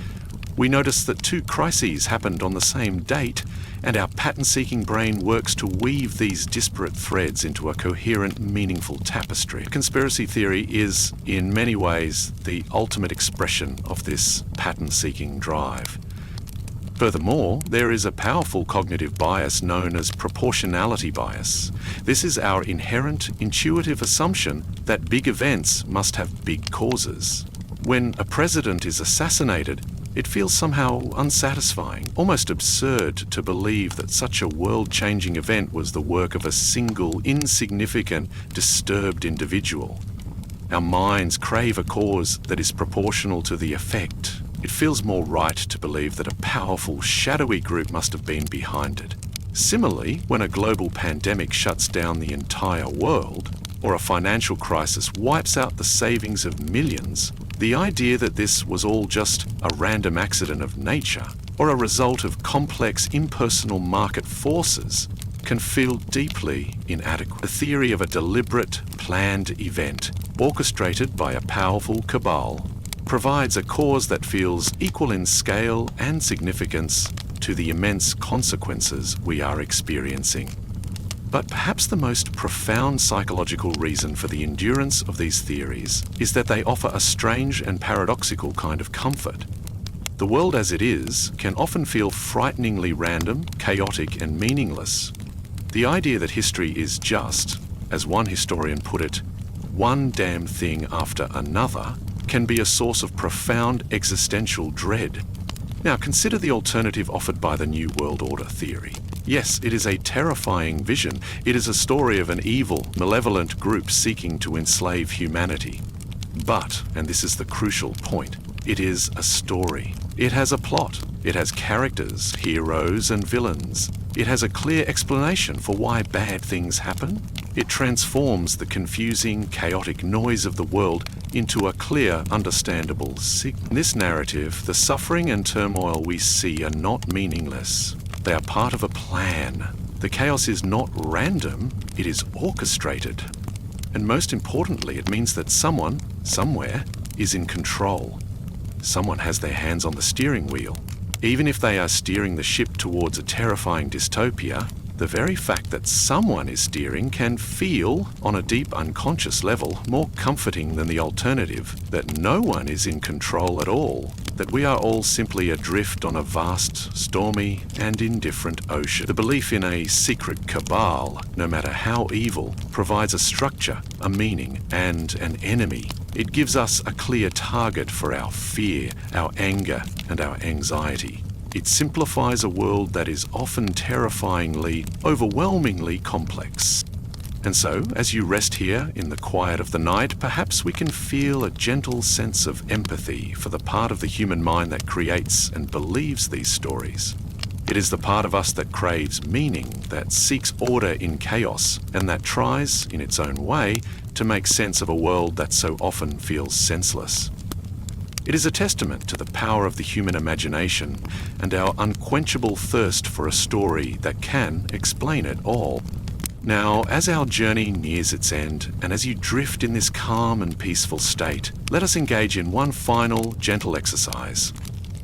We notice that two crises happened on the same date, and our pattern-seeking brain works to weave these disparate threads into a coherent, meaningful tapestry. Conspiracy theory is, in many ways, the ultimate expression of this pattern-seeking drive. Furthermore, there is a powerful cognitive bias known as proportionality bias. This is our inherent, intuitive assumption that big events must have big causes. When a president is assassinated, it feels somehow unsatisfying, almost absurd to believe that such a world-changing event was the work of a single, insignificant, disturbed individual. Our minds crave a cause that is proportional to the effect. It feels more right to believe that a powerful, shadowy group must have been behind it. Similarly, when a global pandemic shuts down the entire world, or a financial crisis wipes out the savings of millions, the idea that this was all just a random accident of nature, or a result of complex, impersonal market forces, can feel deeply inadequate. The theory of a deliberate, planned event, orchestrated by a powerful cabal, provides a cause that feels equal in scale and significance to the immense consequences we are experiencing. But perhaps the most profound psychological reason for the endurance of these theories is that they offer a strange and paradoxical kind of comfort. The world as it is can often feel frighteningly random, chaotic, and meaningless. The idea that history is just, as one historian put it, one damn thing after another, can be a source of profound existential dread. Now consider the alternative offered by the New World Order theory. Yes, it is a terrifying vision. It is a story of an evil, malevolent group seeking to enslave humanity. But, and this is the crucial point, it is a story. It has a plot. It has characters, heroes and villains. It has a clear explanation for why bad things happen. It transforms the confusing, chaotic noise of the world into a clear, understandable signal. In this narrative, the suffering and turmoil we see are not meaningless. They are part of a plan. The chaos is not random, it is orchestrated. And most importantly, it means that someone, somewhere, is in control. Someone has their hands on the steering wheel. Even if they are steering the ship towards a terrifying dystopia, the very fact that someone is steering can feel, on a deep unconscious level, more comforting than the alternative, that no one is in control at all, that we are all simply adrift on a vast, stormy, and indifferent ocean. The belief in a secret cabal, no matter how evil, provides a structure, a meaning, and an enemy. It gives us a clear target for our fear, our anger, and our anxiety. It simplifies a world that is often terrifyingly, overwhelmingly complex. And so, as you rest here in the quiet of the night, perhaps we can feel a gentle sense of empathy for the part of the human mind that creates and believes these stories. It is the part of us that craves meaning, that seeks order in chaos, and that tries, in its own way, to make sense of a world that so often feels senseless. It is a testament to the power of the human imagination and our unquenchable thirst for a story that can explain it all. Now, as our journey nears its end, and as you drift in this calm and peaceful state, let us engage in one final, gentle exercise.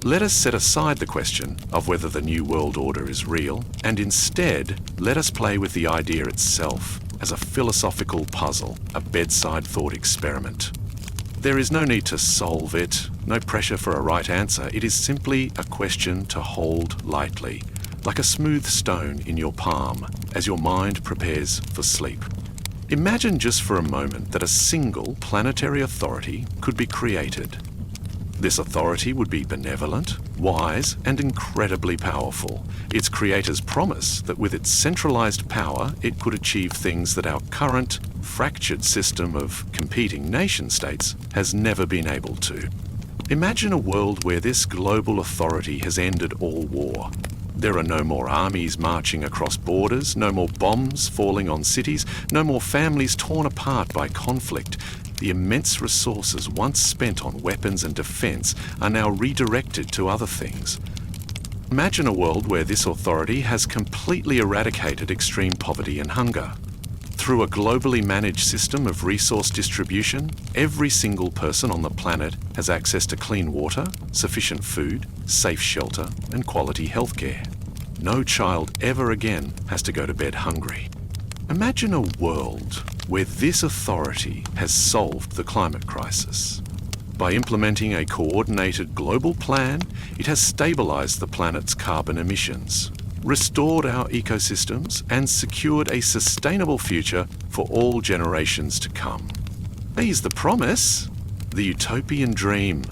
Let us set aside the question of whether the New World Order is real, and instead, let us play with the idea itself as a philosophical puzzle, a bedside thought experiment. There is no need to solve it, no pressure for a right answer. It is simply a question to hold lightly, like a smooth stone in your palm, as your mind prepares for sleep. Imagine just for a moment that a single planetary authority could be created. This authority would be benevolent, wise, and incredibly powerful. Its creators promise that with its centralized power, it could achieve things that our current, fractured system of competing nation-states has never been able to. Imagine a world where this global authority has ended all war. There are no more armies marching across borders, no more bombs falling on cities, no more families torn apart by conflict. The immense resources once spent on weapons and defense are now redirected to other things. Imagine a world where this authority has completely eradicated extreme poverty and hunger. Through a globally managed system of resource distribution, every single person on the planet has access to clean water, sufficient food, safe shelter, and quality healthcare. No child ever again has to go to bed hungry. Imagine a world where this authority has solved the climate crisis. By implementing a coordinated global plan, it has stabilized the planet's carbon emissions, restored our ecosystems, and secured a sustainable future for all generations to come. These the promise, the utopian dream,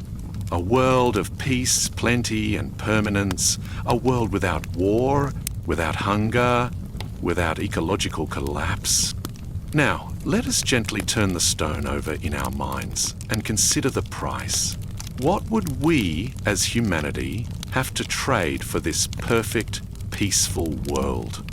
a world of peace, plenty, and permanence, a world without war, without hunger, without ecological collapse. Now, let us gently turn the stone over in our minds and consider the price. What would we, as humanity, have to trade for this perfect, peaceful world?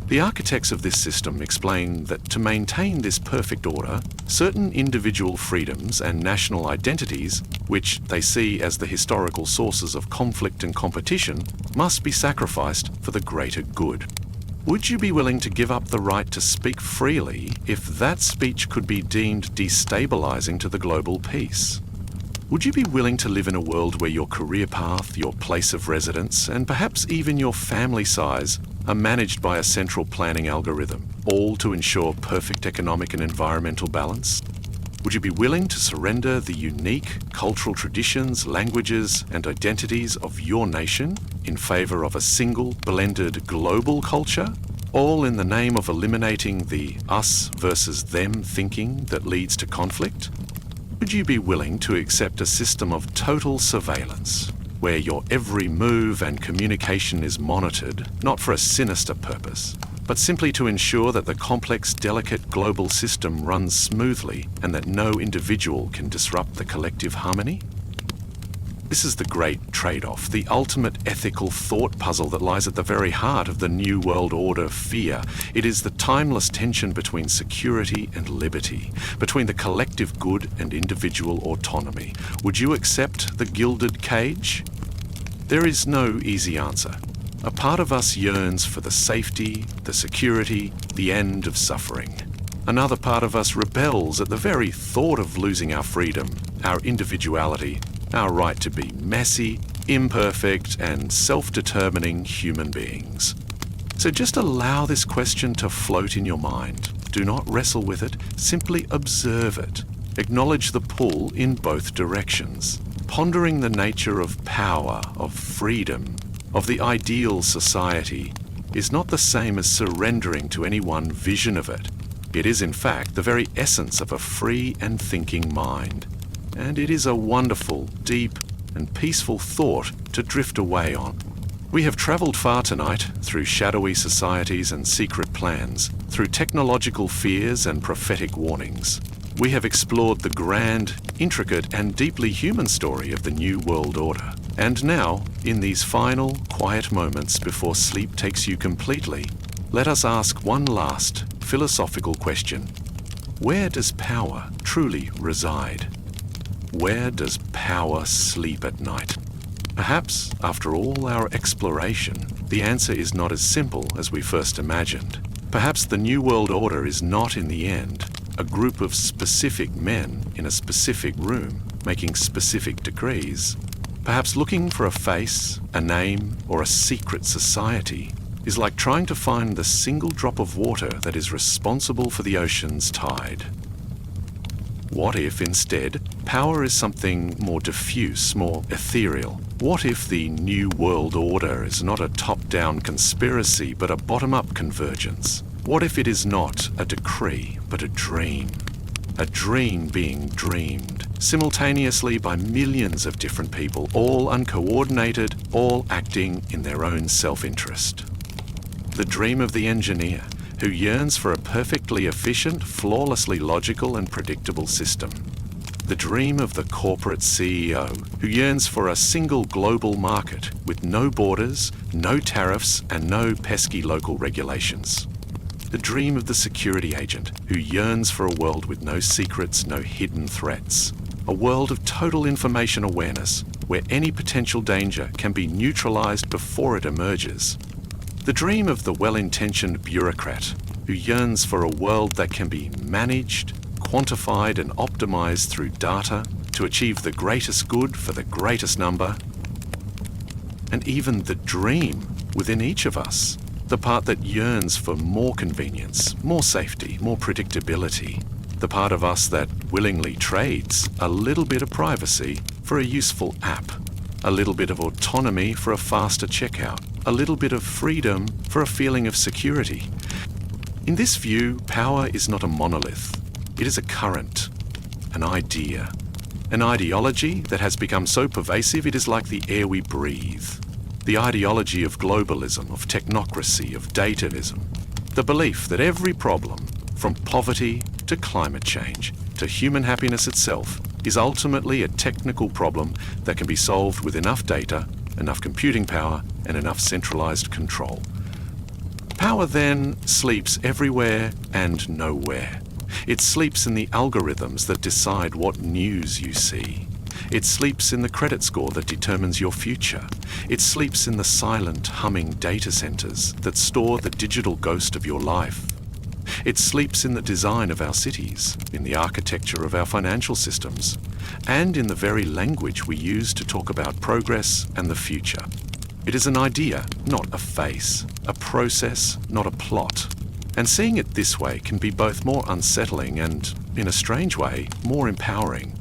The architects of this system explain that to maintain this perfect order, certain individual freedoms and national identities, which they see as the historical sources of conflict and competition, must be sacrificed for the greater good. Would you be willing to give up the right to speak freely if that speech could be deemed destabilizing to the global peace? Would you be willing to live in a world where your career path, your place of residence, and perhaps even your family size are managed by a central planning algorithm, all to ensure perfect economic and environmental balance? Would you be willing to surrender the unique cultural traditions, languages, and identities of your nation in favor of a single, blended global culture, all in the name of eliminating the us versus them thinking that leads to conflict? Would you be willing to accept a system of total surveillance, where your every move and communication is monitored, not for a sinister purpose, but simply to ensure that the complex, delicate global system runs smoothly and that no individual can disrupt the collective harmony? This is the great trade-off, the ultimate ethical thought puzzle that lies at the very heart of the New World Order fear. It is the timeless tension between security and liberty, between the collective good and individual autonomy. Would you accept the gilded cage? There is no easy answer. A part of us yearns for the safety, the security, the end of suffering. Another part of us rebels at the very thought of losing our freedom, our individuality, our right to be messy, imperfect, and self-determining human beings. So just allow this question to float in your mind. Do not wrestle with it, simply observe it. Acknowledge the pull in both directions. Pondering the nature of power, of freedom, of the ideal society, is not the same as surrendering to any one vision of it. It is, in fact, the very essence of a free and thinking mind. And it is a wonderful, deep, and peaceful thought to drift away on. We have travelled far tonight through shadowy societies and secret plans, through technological fears and prophetic warnings. We have explored the grand, intricate, and deeply human story of the New World Order. And now, in these final, quiet moments before sleep takes you completely, let us ask one last, philosophical question. Where does power truly reside? Where does power sleep at night? Perhaps, after all our exploration, the answer is not as simple as we first imagined. Perhaps the New World Order is not, in the end, a group of specific men in a specific room making specific decrees. Perhaps looking for a face, a name, or a secret society is like trying to find the single drop of water that is responsible for the ocean's tide. What if, instead, power is something more diffuse, more ethereal? What if the New World Order is not a top-down conspiracy, but a bottom-up convergence? What if it is not a decree, but a dream? A dream being dreamed, simultaneously by millions of different people, all uncoordinated, all acting in their own self-interest. The dream of the engineer, who yearns for a perfectly efficient, flawlessly logical and predictable system. The dream of the corporate CEO, who yearns for a single global market with no borders, no tariffs, and no pesky local regulations. The dream of the security agent, who yearns for a world with no secrets, no hidden threats. A world of total information awareness, where any potential danger can be neutralized before it emerges. The dream of the well-intentioned bureaucrat, who yearns for a world that can be managed, quantified and optimized through data to achieve the greatest good for the greatest number, and even the dream within each of us, the part that yearns for more convenience, more safety, more predictability, the part of us that willingly trades a little bit of privacy for a useful app, a little bit of autonomy for a faster checkout, a little bit of freedom for a feeling of security. In this view, power is not a monolith. It is a current, an idea, an ideology that has become so pervasive it is like the air we breathe. The ideology of globalism, of technocracy, of datavism. The belief that every problem, from poverty to climate change to human happiness itself, is ultimately a technical problem that can be solved with enough data, enough computing power, and enough centralized control. Power then sleeps everywhere and nowhere. It sleeps in the algorithms that decide what news you see. It sleeps in the credit score that determines your future. It sleeps in the silent, humming data centers that store the digital ghost of your life. It sleeps in the design of our cities, in the architecture of our financial systems, and in the very language we use to talk about progress and the future. It is an idea, not a face, a process, not a plot. And seeing it this way can be both more unsettling and, in a strange way, more empowering.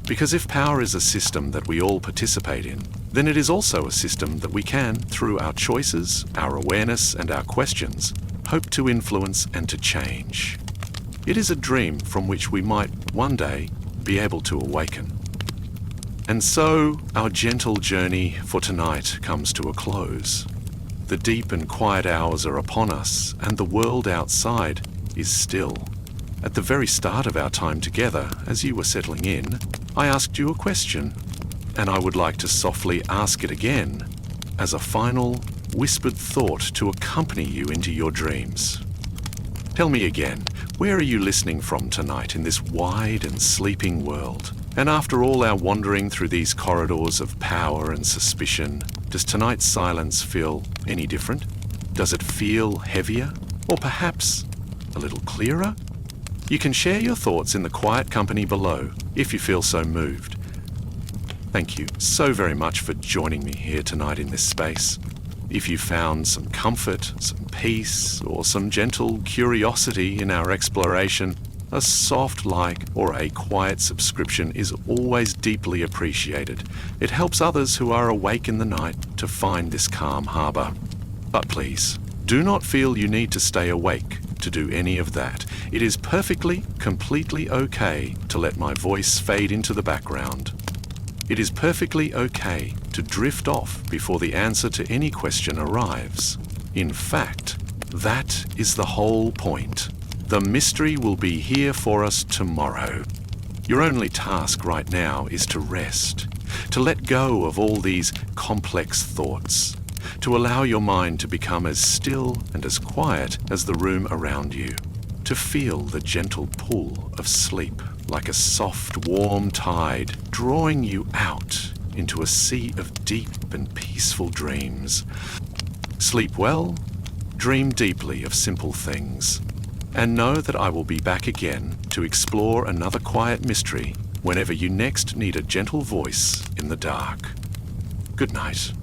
Because if power is a system that we all participate in, then it is also a system that we can, through our choices, our awareness, and our questions, hope to influence and to change. It is a dream from which we might one day be able to awaken. And so, our gentle journey for tonight comes to a close. The deep and quiet hours are upon us, and the world outside is still. At the very start of our time together, as you were settling in, I asked you a question, and I would like to softly ask it again, as a final, whispered thought to accompany you into your dreams. Tell me again, where are you listening from tonight in this wide and sleeping world? And after all our wandering through these corridors of power and suspicion, does tonight's silence feel any different? Does it feel heavier? Or perhaps a little clearer? You can share your thoughts in the quiet company below, if you feel so moved. Thank you so very much for joining me here tonight in this space. If you found some comfort, some peace, or some gentle curiosity in our exploration, a soft like or a quiet subscription is always deeply appreciated. It helps others who are awake in the night to find this calm harbour. But please, do not feel you need to stay awake to do any of that. It is perfectly, completely okay to let my voice fade into the background. It is perfectly okay to drift off before the answer to any question arrives. In fact, that is the whole point. The mystery will be here for us tomorrow. Your only task right now is to rest, to let go of all these complex thoughts, to allow your mind to become as still and as quiet as the room around you, to feel the gentle pull of sleep like a soft, warm tide drawing you out into a sea of deep and peaceful dreams. Sleep well, dream deeply of simple things, and know that I will be back again to explore another quiet mystery whenever you next need a gentle voice in the dark. Good night.